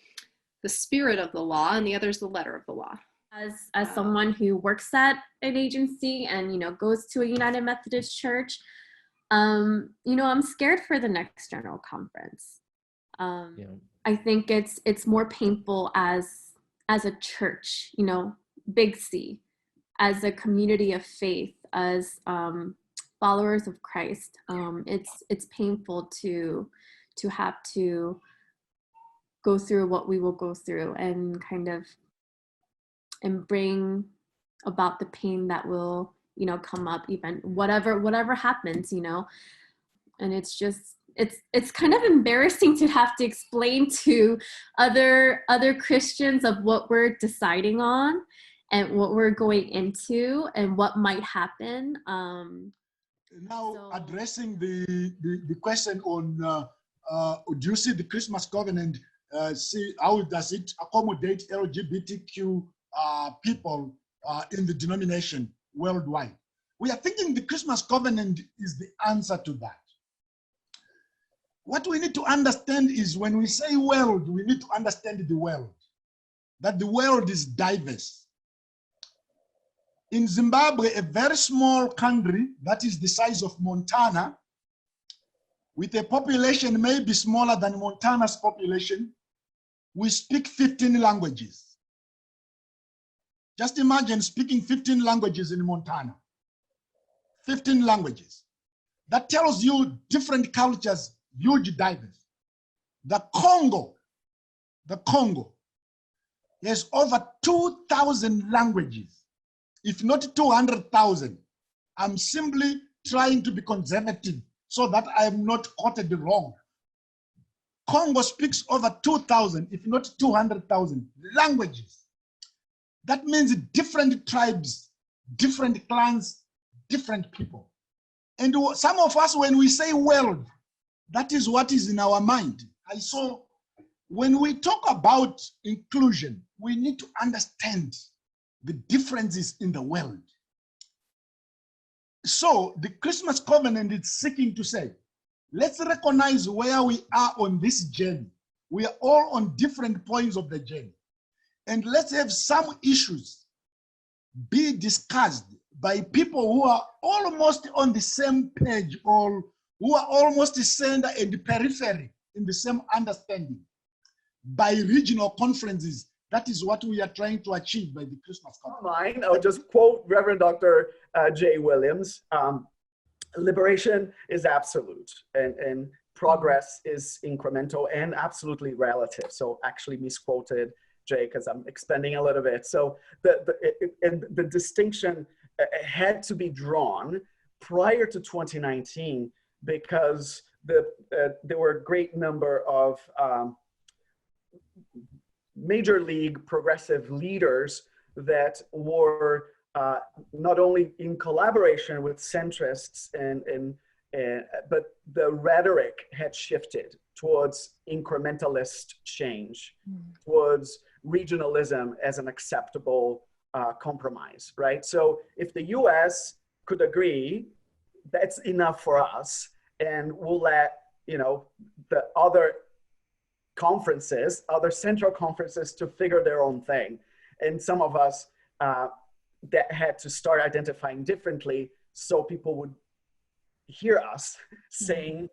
spirit of the law, and the other is the letter of the law. As someone who works at an agency and, you know, goes to a United Methodist Church, you know, I'm scared for the next General Conference. I think it's more painful as a church, you know, big C, as a community of faith, as followers of Christ. It's painful to have to go through what we will go through and kind of and bring about the pain that will, you know, come up, even whatever happens, you know. And it's just it's kind of embarrassing to have to explain to other Christians of what we're deciding on and what we're going into and what might happen. Now, addressing the question on do you see the Christmas covenant, see how does it accommodate LGBTQ people in the denomination worldwide? We are thinking the Christmas covenant is the answer to that. What we need to understand is when we say world, we need to understand the world, that the world is diverse. In Zimbabwe, a very small country that is the size of Montana, with a population maybe smaller than Montana's population, we speak 15 languages. Just imagine speaking 15 languages in Montana. 15 languages. That tells you different cultures, huge diverse. The Congo has over 2,000 languages, if not 200,000. I'm simply trying to be conservative so that I am not quoted wrong. Congo speaks over 2,000, if not 200,000 languages. That means different tribes, different clans, different people. And some of us, when we say world, that is what is in our mind. So when we talk about inclusion, we need to understand the differences in the world. So the Christmas covenant is seeking to say, let's recognize where we are on this journey. We are all on different points of the journey. And let's have some issues be discussed by people who are almost on the same page, or who are almost the center and the periphery in the same understanding, by regional conferences. That is what we are trying to achieve by the Christmas conference. I'll just quote Reverend Dr. J. Williams. Liberation is absolute, and progress is incremental and absolutely relative. So actually misquoted Jay, because I'm expanding a little bit. So the distinction had to be drawn prior to 2019 because there were a great number of major league progressive leaders that were not only in collaboration with centrists but the rhetoric had shifted towards incrementalist change, towards regionalism as an acceptable compromise, right? So if the US could agree, that's enough for us, and we'll let, the other conferences, other central conferences, to figure their own thing. And some of us that had to start identifying differently so people would hear us saying,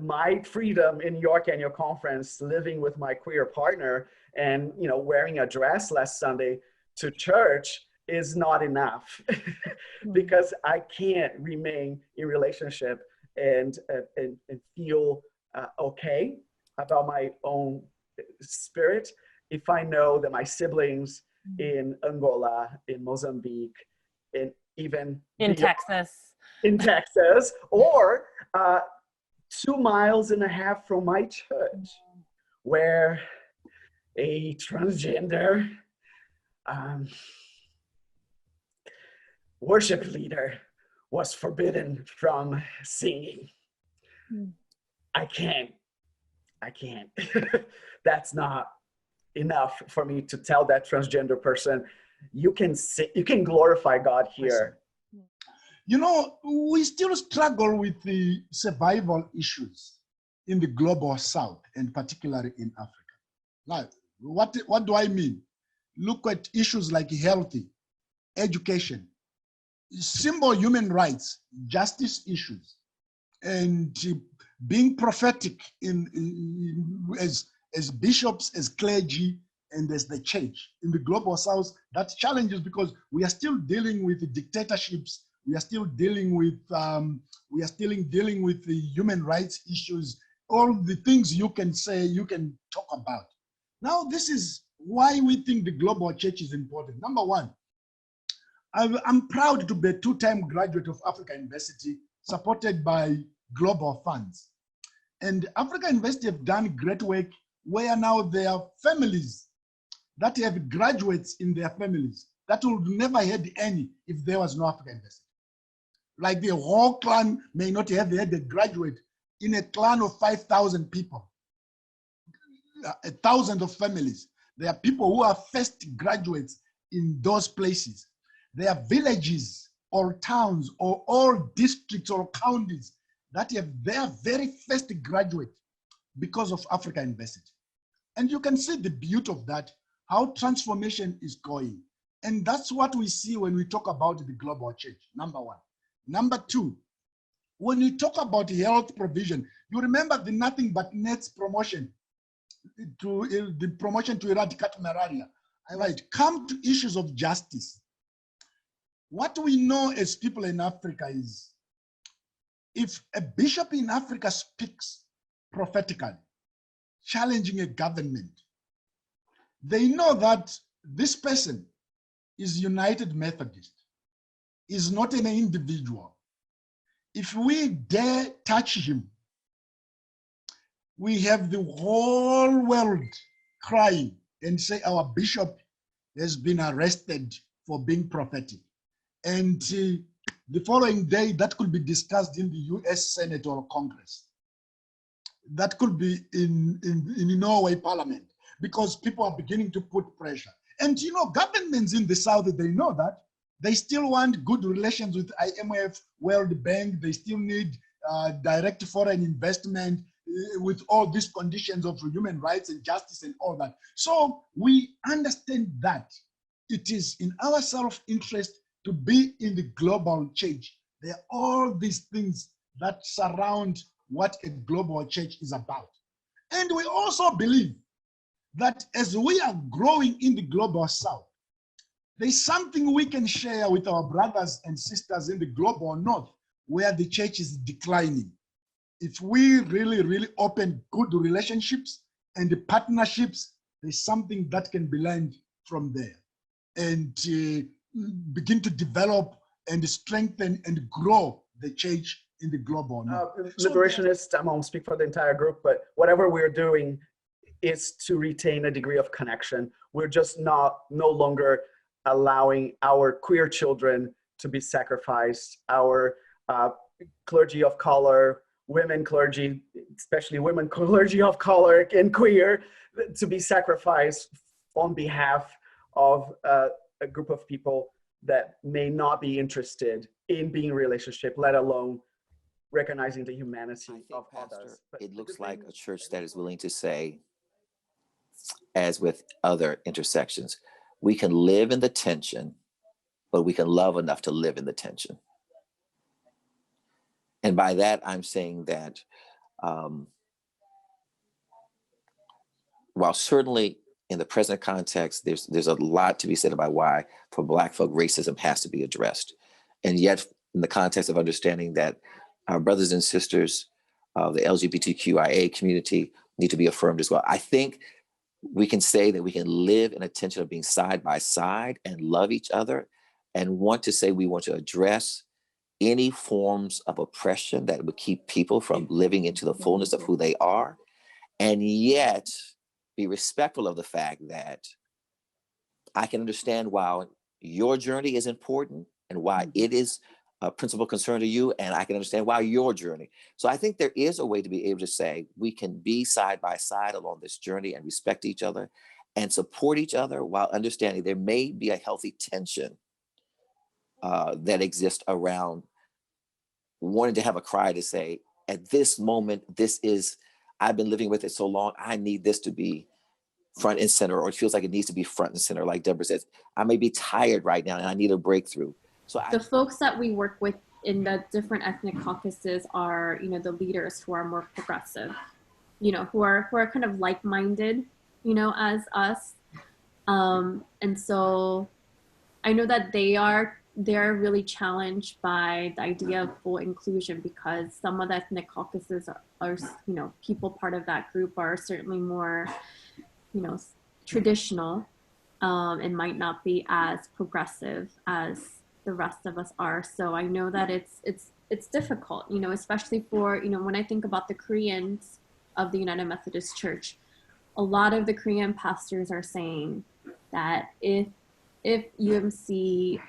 my freedom in York Annual Conference, living with my queer partner and wearing a dress last Sunday to church is not enough because I can't remain in relationship and feel okay about my own spirit if I know that my siblings in Angola, in Mozambique, and even in Texas, or 2.5 miles from my church, where a transgender worship leader was forbidden from singing. I can't. That's not enough for me to tell that transgender person, you can glorify God here. We still struggle with the survival issues in the global south, and particularly in Africa. Now, what do I mean? Look at issues like health, education, simple human rights, justice issues, and being prophetic as bishops, as clergy, and as the church. In the global south, that challenges because we are still dealing with dictatorships. We are still dealing with the human rights issues, all the things you can say, you can talk about. Now, this is why we think the global church is important. Number one, I'm proud to be a 2-time graduate of Africa University, supported by global funds. And Africa University have done great work where now there are families that have graduates in their families that would never had any if there was no Africa University. Like the whole clan may not have had a graduate in a clan of 5,000 people, 1,000 of families. There are people who are first graduates in those places. There are villages or towns or all districts or counties that have their very first graduate because of Africa University. And you can see the beauty of that, how transformation is going. And that's what we see when we talk about the global church, number one. Number two, when you talk about health provision, you remember the Nothing But Nets promotion, the promotion to eradicate malaria. Right. Come to issues of justice. What we know as people in Africa is, if a bishop in Africa speaks prophetically, challenging a government, they know that this person is United Methodist, is not an individual. If we dare touch him, we have the whole world crying and say our bishop has been arrested for being prophetic. And the following day, that could be discussed in the US Senate or Congress. That could be in Norway Parliament, because people are beginning to put pressure. And governments in the South, they know that. They still want good relations with IMF, World Bank. They still need direct foreign investment with all these conditions of human rights and justice and all that. So we understand that it is in our self-interest to be in the global church. There are all these things that surround what a global church is about. And we also believe that as we are growing in the global south, there's something we can share with our brothers and sisters in the global north, where the church is declining. If we really open good relationships and the partnerships, there's something that can be learned from there, and begin to develop and strengthen and grow the church in the global north. Liberationists, I won't speak for the entire group, but whatever we're doing is to retain a degree of connection. We're just no longer allowing our queer children to be sacrificed, our clergy of color, women clergy, especially women clergy of color and queer, to be sacrificed on behalf of a group of people that may not be interested in being in a relationship, let alone recognizing the humanity of others. But it looks like a church that is willing to say, as with other intersections, we can live in the tension, but we can love enough to live in the tension. And by that, I'm saying that while certainly in the present context, there's a lot to be said about why for Black folk racism has to be addressed. And yet in the context of understanding that our brothers and sisters of the LGBTQIA community need to be affirmed as well. I think we can say that we can live in a tension of being side by side and love each other and want to say we want to address any forms of oppression that would keep people from living into the fullness of who they are, and yet be respectful of the fact that I can understand why your journey is important and why it is a principal concern to you, and I can understand why your journey. So I think there is a way to be able to say we can be side by side along this journey and respect each other and support each other while understanding there may be a healthy tension that exists around wanting to have a cry to say, at this moment, I've been living with it so long, I need this to be front and center, or it feels like it needs to be front and center. Like Deborah says, I may be tired right now and I need a breakthrough. So the folks that we work with in the different ethnic caucuses are, the leaders who are more progressive, who are kind of like-minded, as us. And so I know that they're really challenged by the idea of full inclusion, because some of the ethnic caucuses are people part of that group are certainly more, traditional, and might not be as progressive as the rest of us are. So I know that it's difficult, especially for, when I think about the Koreans of the United Methodist Church, a lot of the Korean pastors are saying that if UMC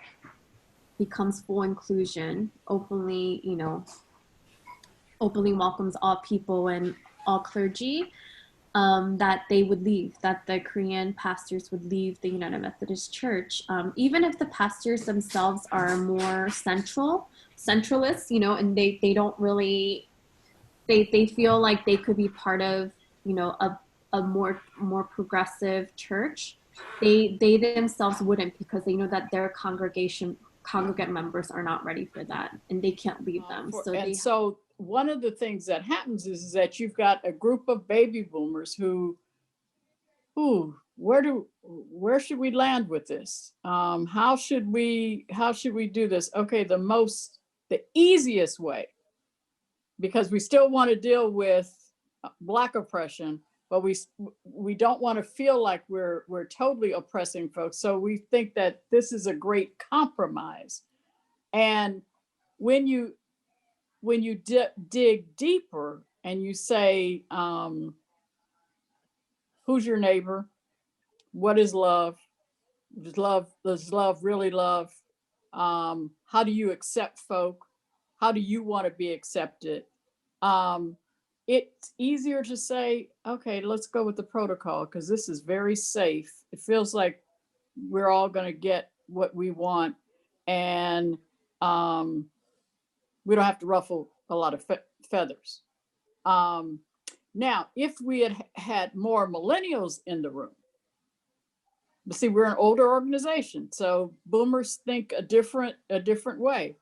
becomes full inclusion, openly welcomes all people and all clergy, that they would leave, that the Korean pastors would leave the United Methodist Church, even if the pastors themselves are more centralists, and they don't really, they feel like they could be part of, a more progressive church. They themselves wouldn't, because they know that their congregant members are not ready for that, and they can't leave them. So one of the things that happens is that you've got a group of baby boomers who where should we land with this? How should we do this? Okay, the easiest way, because we still want to deal with Black oppression, but we don't want to feel like we're totally oppressing folks. So we think that this is a great compromise. And when you dig deeper and you say, who's your neighbor? What is love? Does love really love? How do you accept folk? How do you want to be accepted? It's easier to say, okay, let's go with the protocol because this is very safe. It feels like we're all going to get what we want, and we don't have to ruffle a lot of feathers. Now, if we had more millennials in the room, but see, we're an older organization, so boomers think a different way.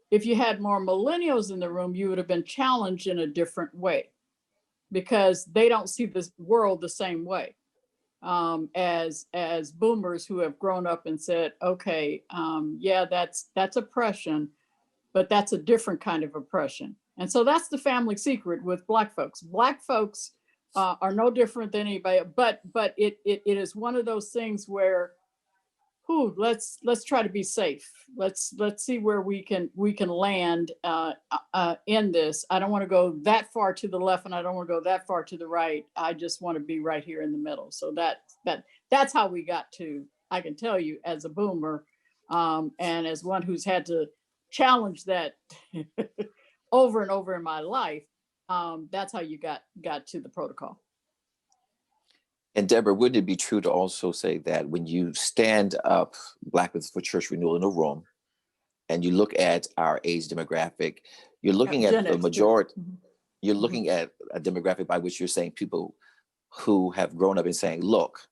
If you had more millennials in the room, you would have been challenged in a different way, because they don't see this world the same way as boomers who have grown up and said, okay, yeah, that's oppression, but that's a different kind of oppression. And so that's the family secret with Black folks. Black folks are no different than anybody, but it is one of those things where, let's try to be safe. Let's see where we can land in this. I don't want to go that far to the left, and I don't want to go that far to the right. I just want to be right here in the middle. So that's how we got to. I can tell you, as a boomer, and as one who's had to challenge that over and over in my life, that's how you got to the protocol. And Deborah, wouldn't it be true to also say that when you stand up Black for Church Renewal in a room and you look at our age demographic, you're looking at the majority, you're looking at a demographic by which you're saying people who have grown up and saying, look,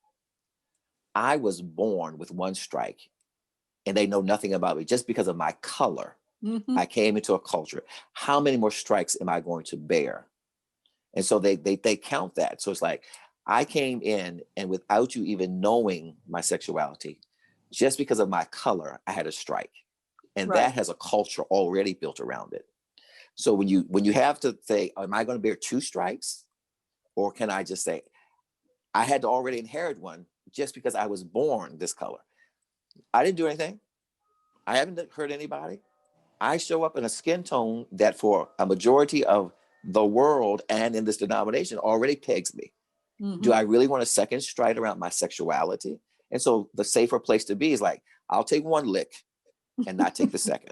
I was born with one strike and they know nothing about me just because of my color. I came into a culture. How many more strikes am I going to bear? And so they count that. So it's like, I came in and without you even knowing my sexuality, just because of my color, I had a strike. And that has a culture already built around it. So when you have to say, am I going to bear 2 strikes? Or can I just say, I had to already inherit one just because I was born this color? I didn't do anything. I haven't hurt anybody. I show up in a skin tone that for a majority of the world and in this denomination already pegs me. Do I really want a second strike around my sexuality? And so the safer place to be is like, I'll take 1 lick and not take the second.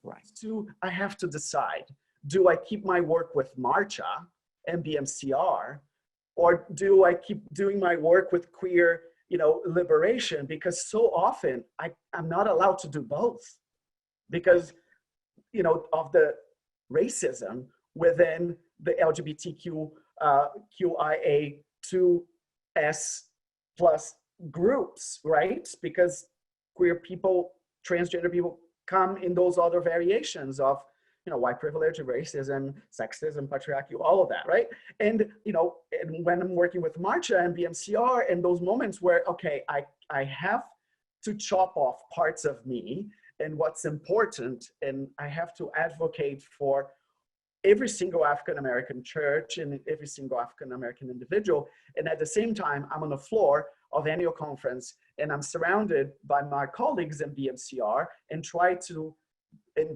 Right. So I have to decide, do I keep my work with Marcha and BMCR, or do I keep doing my work with queer, liberation? Because so often I'm not allowed to do both because, of the racism within the LGBTQ QIA2S plus groups, right? Because queer people, transgender people come in those other variations of, white privilege, racism, sexism, patriarchy, all of that, right? And, and when I'm working with Marcha and BMCR and those moments where, okay, I have to chop off parts of me and what's important, and I have to advocate for every single African-American church and every single African-American individual. And at the same time, I'm on the floor of annual conference and I'm surrounded by my colleagues in BMCR and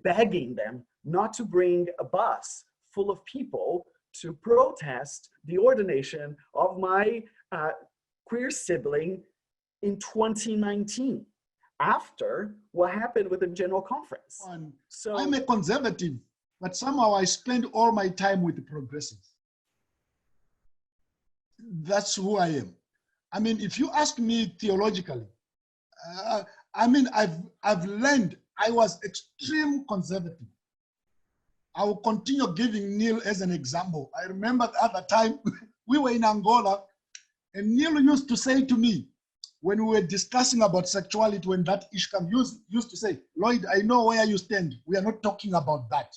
begging them not to bring a bus full of people to protest the ordination of my queer sibling in 2019, after what happened with the General Conference. So I'm a conservative, but somehow I spend all my time with the progressives. That's who I am. I mean, if you ask me theologically, I've learned I was extreme conservative. I will continue giving Neil as an example. I remember at the time we were in Angola, and Neil used to say to me, when we were discussing about sexuality, when that issue came, used to say, Lloyd, I know where you stand. We are not talking about that.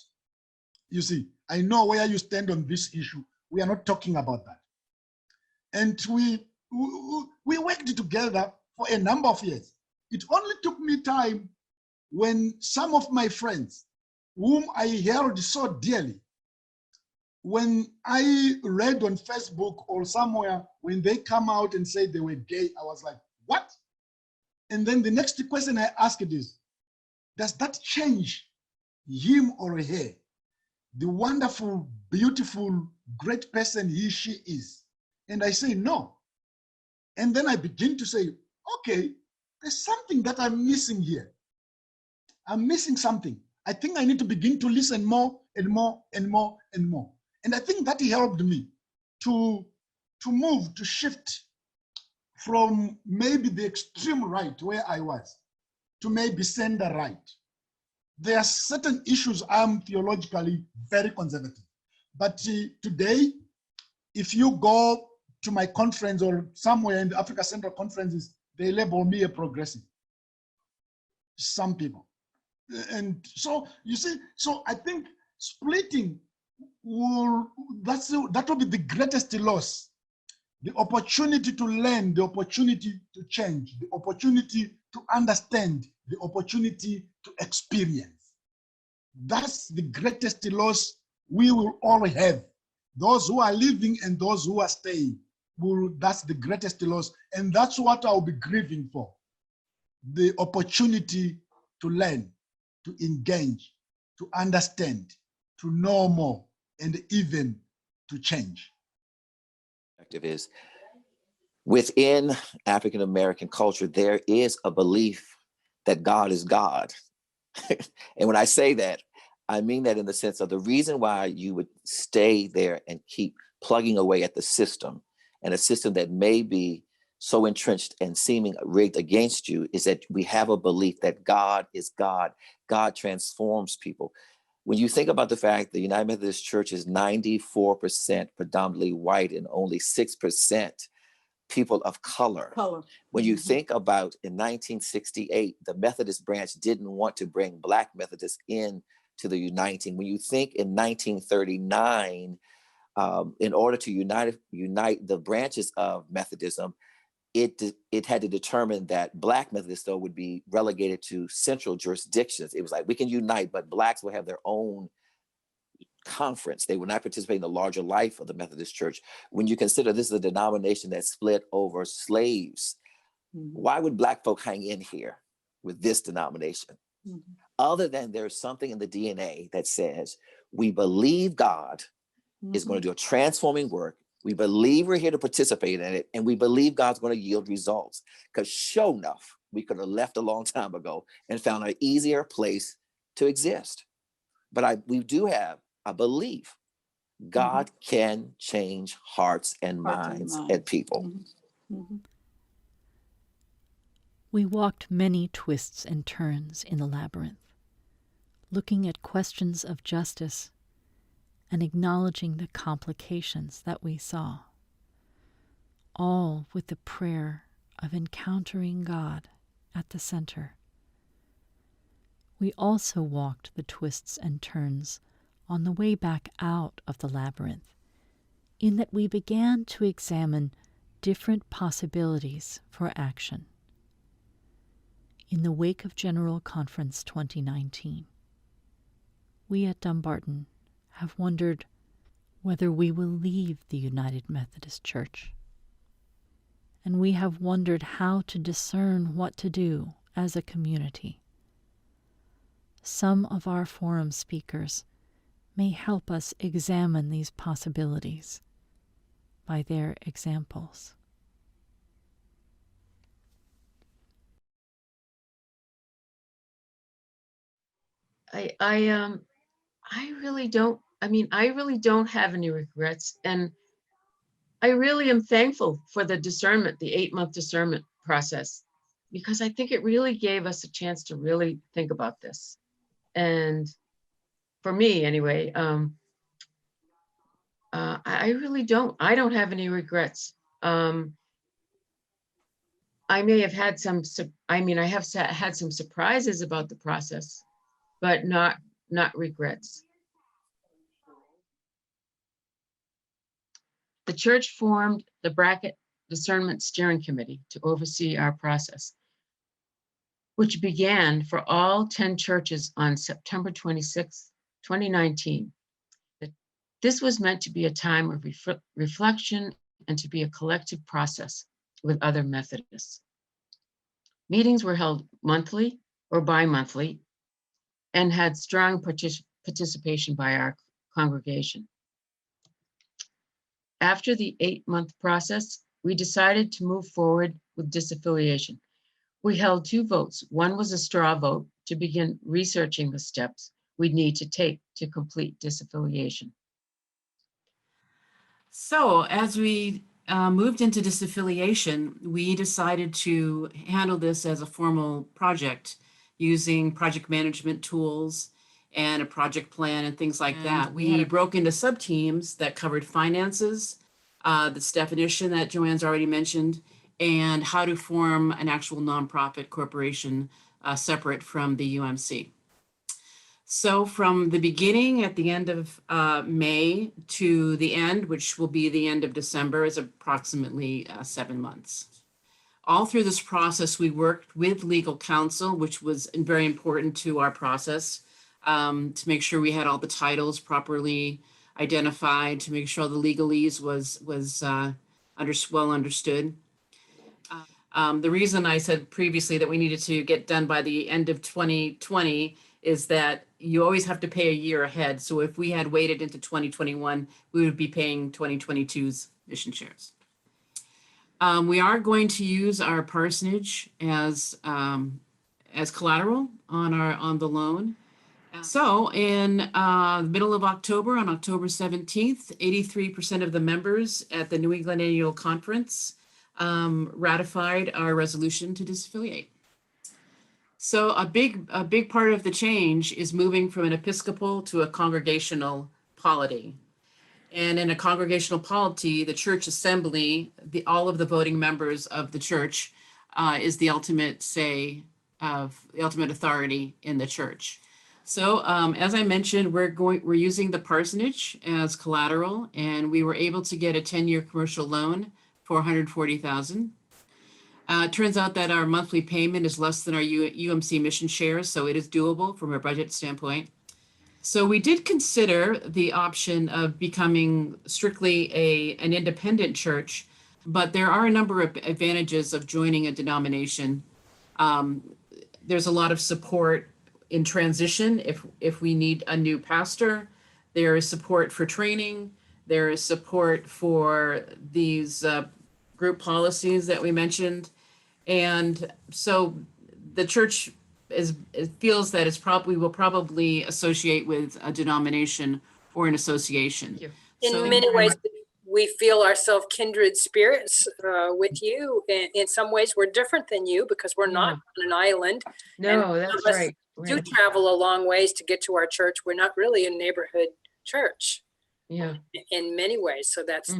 You see, I know where you stand on this issue. We are not talking about that. And we worked together for a number of years. It only took me time when some of my friends, whom I held so dearly, when I read on Facebook or somewhere, when they come out and say they were gay, I was like, what? And then the next question I asked is, does that change him or her, the wonderful, beautiful, great person he, she is? And I say, no. And then I begin to say, okay, there's something that I'm missing here. I'm missing something. I think I need to begin to listen more and more and more and more. And I think that helped me to move, to shift from maybe the extreme right where I was to maybe center right. There are certain issues I'm theologically very conservative. But today, if you go to my conference or somewhere in the Africa Central conferences, they label me a progressive. Some people. And so you see, so I think splitting that will be the greatest loss. The opportunity to learn, the opportunity to change, the opportunity to understand, the opportunity to experience. That's the greatest loss we will all have. Those who are living and those who are staying, that's the greatest loss. And that's what I'll be grieving for. The opportunity to learn, to engage, to understand, to know more, and even to change. Is within African American culture, there is a belief that God is God. And when I say that, I mean that in the sense of the reason why you would stay there and keep plugging away at the system and a system that may be so entrenched and seeming rigged against you is that we have a belief that God is God. God transforms people. When you think about the fact the United Methodist Church is 94% predominantly white and only 6% people of color. When you think about in 1968, the Methodist branch didn't want to bring Black Methodists in to the uniting. When you think in 1939, in order to unite the branches of Methodism, it had to determine that Black Methodists, though, would be relegated to central jurisdictions. It was like, we can unite, but Blacks will have their own conference. They would not participate in the larger life of the Methodist Church. When you consider this is a denomination that split over slaves, why would Black folk hang in here with this denomination? Other than there's something in the DNA that says, we believe God is going to do a transforming work. We believe we're here to participate in it, and we believe God's going to yield results. Because sure enough, we could have left a long time ago and found an easier place to exist. But we do have a belief God can change hearts and minds and people. We walked many twists and turns in the labyrinth, looking at questions of justice and acknowledging the complications that we saw, all with the prayer of encountering God at the center. We also walked the twists and turns on the way back out of the labyrinth, in that we began to examine different possibilities for action. In the wake of General Conference 2019, we at Dumbarton have wondered whether we will leave the United Methodist Church. And we have wondered how to discern what to do as a community. Some of our forum speakers may help us examine these possibilities by their examples. I really don't, I really don't have any regrets. And I really am thankful for the discernment, the 8-month discernment process, because I think it really gave us a chance to really think about this. And for me anyway, I really don't have any regrets. I may have had I have had some surprises about the process, but not regrets. The church formed the Bracket Discernment Steering Committee to oversee our process, which began for all 10 churches on September 26, 2019. This was meant to be a time of reflection and to be a collective process with other Methodists. Meetings were held monthly or bi-monthly and had strong participation by our congregation. After the 8-month process, we decided to move forward with disaffiliation. We held 2 votes. One was a straw vote to begin researching the steps we'd need to take to complete disaffiliation. So as we moved into disaffiliation, we decided to handle this as a formal project using project management tools and a project plan and things like that. We broke into sub-teams that covered finances, this definition that Joanne's already mentioned, and how to form an actual nonprofit corporation separate from the UMC. So from the beginning at the end of May to the end, which will be the end of December, is approximately 7 months. All through this process, we worked with legal counsel, which was very important to our process, to make sure we had all the titles properly identified, to make sure the legalese was well understood. The reason I said previously that we needed to get done by the end of 2020 is that you always have to pay a year ahead. So if we had waited into 2021, we would be paying 2022's mission shares. We are going to use our parsonage as collateral on the loan. So in the middle of October, on October 17th, 83% of the members at the New England Annual Conference ratified our resolution to disaffiliate. So a big part of the change is moving from an Episcopal to a congregational polity. And in a congregational polity, the church assembly, all of the voting members of the church is the ultimate say of the ultimate authority in the church. So as I mentioned, we're using the parsonage as collateral, and we were able to get a 10-year commercial loan for $140,000. It turns out that our monthly payment is less than our UMC mission shares, so it is doable from a budget standpoint. So we did consider the option of becoming strictly an independent church, but there are a number of advantages of joining a denomination. There's a lot of support in transition if we need a new pastor. There is support for training. There is support for these group policies that we mentioned. And so the church feels that we will probably associate with a denomination or an association. In many ways, we feel ourselves kindred spirits with you. In some ways, we're different than you because we're not on an island. No, that's right. Do travel a long ways to get to our church. We're not really a neighborhood church. Yeah. In many ways, so that's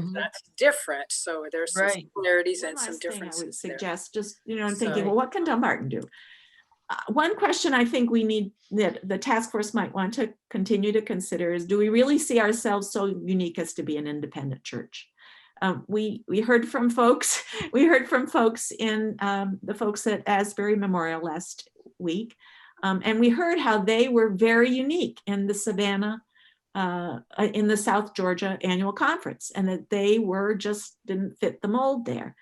different. So there's some similarities and some differences. I would suggest just thinking, well, what can Dumbarton do? One question I think we need that the task force might want to continue to consider is: do we really see ourselves so unique as to be an independent church? We heard from folks. We heard from folks in the folks at Asbury Memorial last week, and we heard how they were very unique in the Savannah. In the South Georgia Annual Conference, and that they didn't fit the mold there.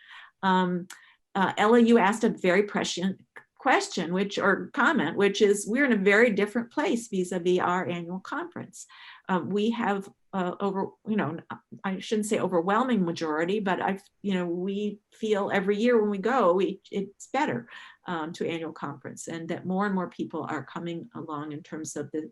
Ella, you asked a very prescient question, which is, we're in a very different place vis-a-vis our annual conference. We have I shouldn't say overwhelming majority, but we feel every year when we go, it's better to annual conference, and that more and more people are coming along in terms of the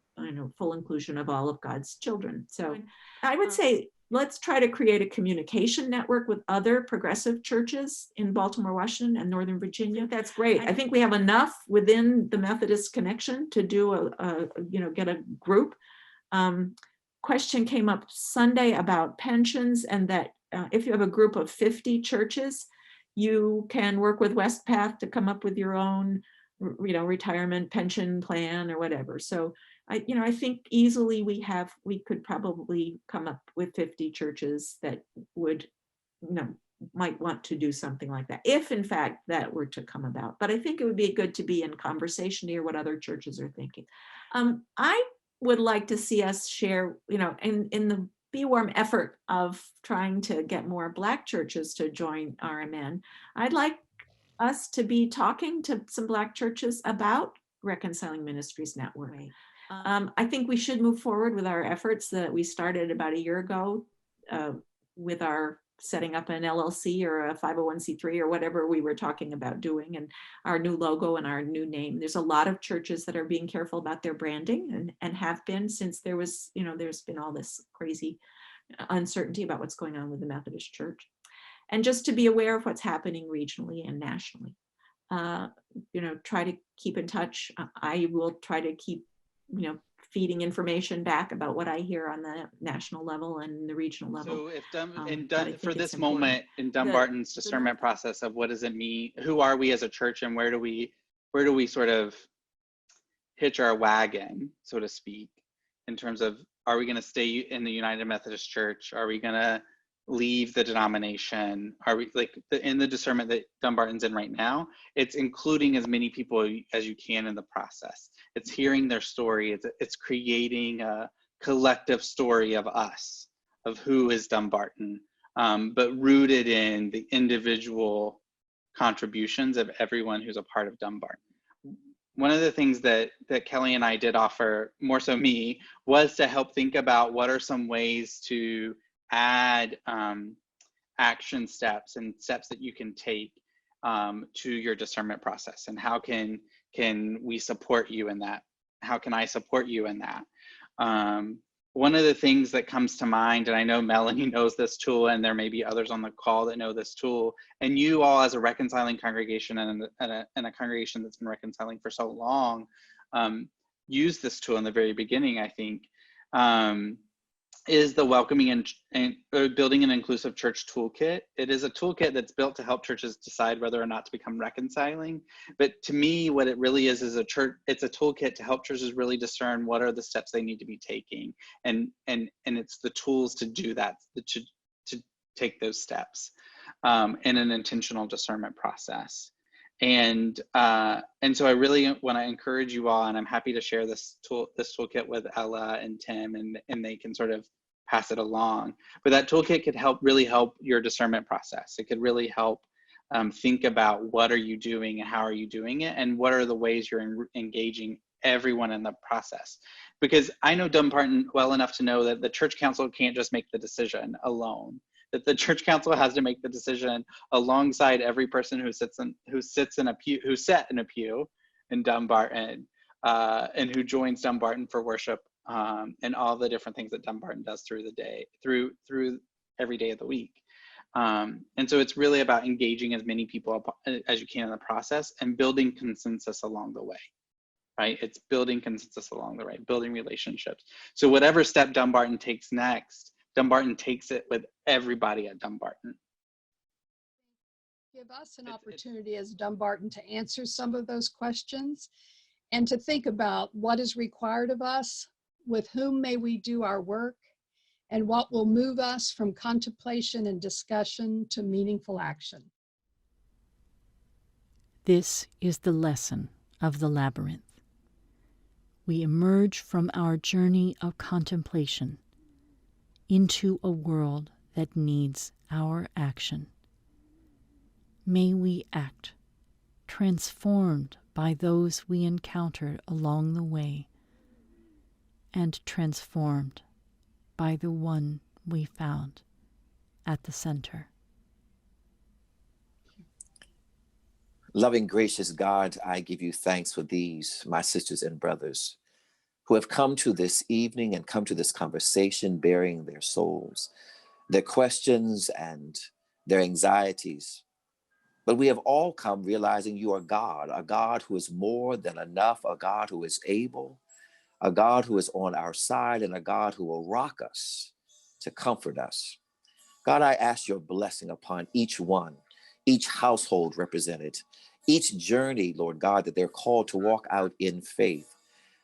full inclusion of all of God's children. So I would say, let's try to create a communication network with other progressive churches in Baltimore, Washington, and Northern Virginia. That's great. I think we have enough within the Methodist connection to do get a group. Question came up Sunday about pensions, and that if you have a group of 50 churches, you can work with WestPath to come up with your own, retirement pension plan or whatever. So I think easily we could probably come up with 50 churches that would, might want to do something like that, if in fact that were to come about. But I think it would be good to be in conversation to hear what other churches are thinking. I would like to see us share, in the Be Warm effort of trying to get more Black churches to join RMN. I'd like us to be talking to some Black churches about Reconciling Ministries Network. Right. I think we should move forward with our efforts that we started about a year ago with our setting up an LLC or a 501c3 or whatever we were talking about doing, and our new logo and our new name. There's a lot of churches that are being careful about their branding and have been since there was, there's been all this crazy uncertainty about what's going on with the Methodist Church. And just to be aware of what's happening regionally and nationally. Try to keep in touch. I will try to keep feeding information back about what I hear on the national level and the regional level. So if for this moment in Dumbarton's discernment process of what does it mean, who are we as a church, and where do we sort of hitch our wagon, so to speak, in terms of, are we going to stay in the United Methodist Church? Are we going to leave the denomination? Are we in the discernment that Dumbarton's in right now? It's including as many people as you can in the process. It's hearing their story. It's creating a collective story of us, of who is Dumbarton, but rooted in the individual contributions of everyone who's a part of Dumbarton. One of the things that Kelly and I did offer, more so me, was to help think about what are some ways to add action steps and steps that you can take to your discernment process, and how can we support you in that can I support you in that? One of the things that comes to mind, and I know Melanie knows this tool, and there may be others on the call that know this tool, and you all as a reconciling congregation and a congregation that's been reconciling for so long, use this tool in the very beginning, I think, is the welcoming and building an inclusive church toolkit. It is a toolkit that's built to help churches decide whether or not to become reconciling. But to me, what it really is it's a toolkit to help churches really discern what are the steps they need to be taking. And it's the tools to do that, to take those steps in an intentional discernment process. And so I really want to encourage you all, and I'm happy to share this toolkit with Ella and Tim, and they can sort of pass it along. But that toolkit could really help your discernment process. It could really help think about what are you doing and how are you doing it, and what are the ways you're engaging everyone in the process. Because I know Dumbarton well enough to know that the church council can't just make the decision alone. That the church council has to make the decision alongside every person who sat in a pew in Dumbarton, and who joins Dumbarton for worship, and all the different things that Dumbarton does through the day, through every day of the week. And so it's really about engaging as many people as you can in the process and building consensus along the way, right? It's building consensus along the way, building relationships. So whatever step Dumbarton takes next, Dumbarton takes it with everybody at Dumbarton. Give us an opportunity as Dumbarton to answer some of those questions and to think about what is required of us, with whom may we do our work, and what will move us from contemplation and discussion to meaningful action. This is the lesson of the labyrinth. We emerge from our journey of contemplation into a world that needs our action. May we act, transformed by those we encountered along the way, and transformed by the one we found at the center. Loving, gracious God, I give you thanks for these, my sisters and brothers, who have come to this evening and come to this conversation bearing their souls, their questions and their anxieties. But we have all come realizing you are God, a God who is more than enough, a God who is able, a God who is on our side, and a God who will rock us to comfort us. God, I ask your blessing upon each one, each household represented, each journey, Lord God, that they're called to walk out in faith,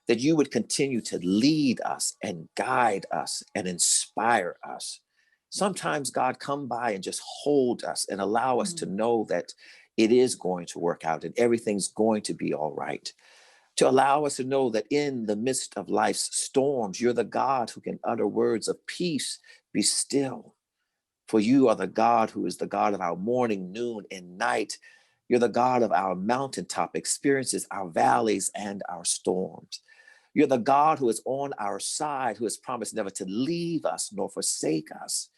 that you would continue to lead us and guide us and inspire us. Sometimes, God, come by and just hold us and allow us to know that it is going to work out and everything's going to be all right. To allow us to know that in the midst of life's storms, you're the God who can utter words of peace, be still. For you are the God who is the God of our morning, noon, and night. You're the God of our mountaintop experiences, our valleys, and our storms. You're the God who is on our side, who has promised never to leave us nor forsake us.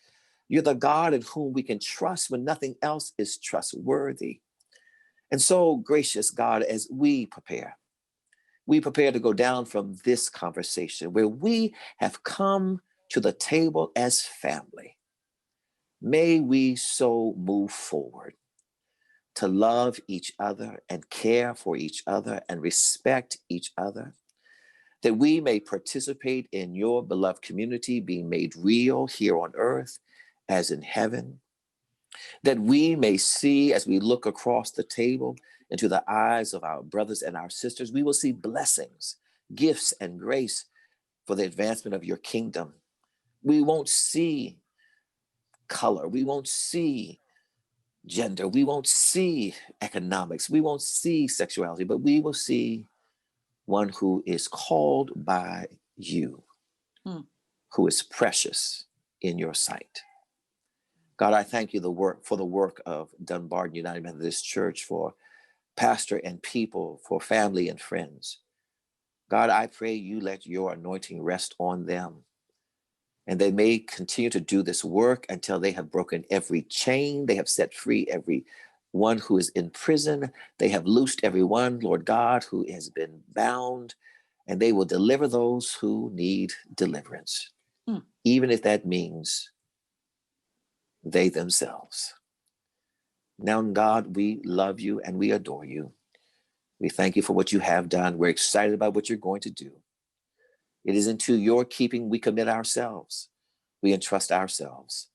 You're the God in whom we can trust when nothing else is trustworthy. And so, gracious God, as we prepare to go down from this conversation where we have come to the table as family, may we so move forward to love each other and care for each other and respect each other, that we may participate in your beloved community being made real here on earth as in heaven, that we may see as we look across the table into the eyes of our brothers and our sisters, we will see blessings, gifts, and grace for the advancement of your kingdom. We won't see color, we won't see gender, we won't see economics, we won't see sexuality, but we will see one who is called by you, who is precious in your sight. God, I thank you for the work of Dumbarton United Methodist Church, for pastor and people, for family and friends. God, I pray you let your anointing rest on them, and they may continue to do this work until they have broken every chain, they have set free every one who is in prison, they have loosed everyone, Lord God, who has been bound, and they will deliver those who need deliverance, even if that means they themselves. Now, God, we love you and we adore you. We thank you for what you have done. We're excited about what you're going to do. It is into your keeping we commit ourselves. We entrust ourselves.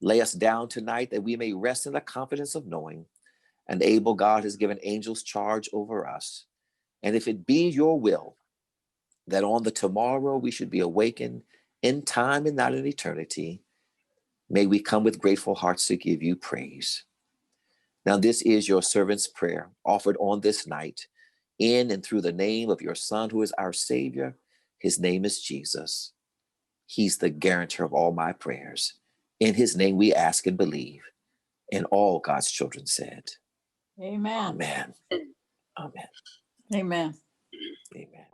Lay us down tonight that we may rest in the confidence of knowing and able God has given angels charge over us. And if it be your will that on the tomorrow we should be awakened in time and not in eternity, may we come with grateful hearts to give you praise. Now, this is your servant's prayer offered on this night in and through the name of your Son, who is our Savior. His name is Jesus. He's the guarantor of all my prayers. In his name we ask and believe. And all God's children said, Amen. Amen. Amen. Amen. Amen.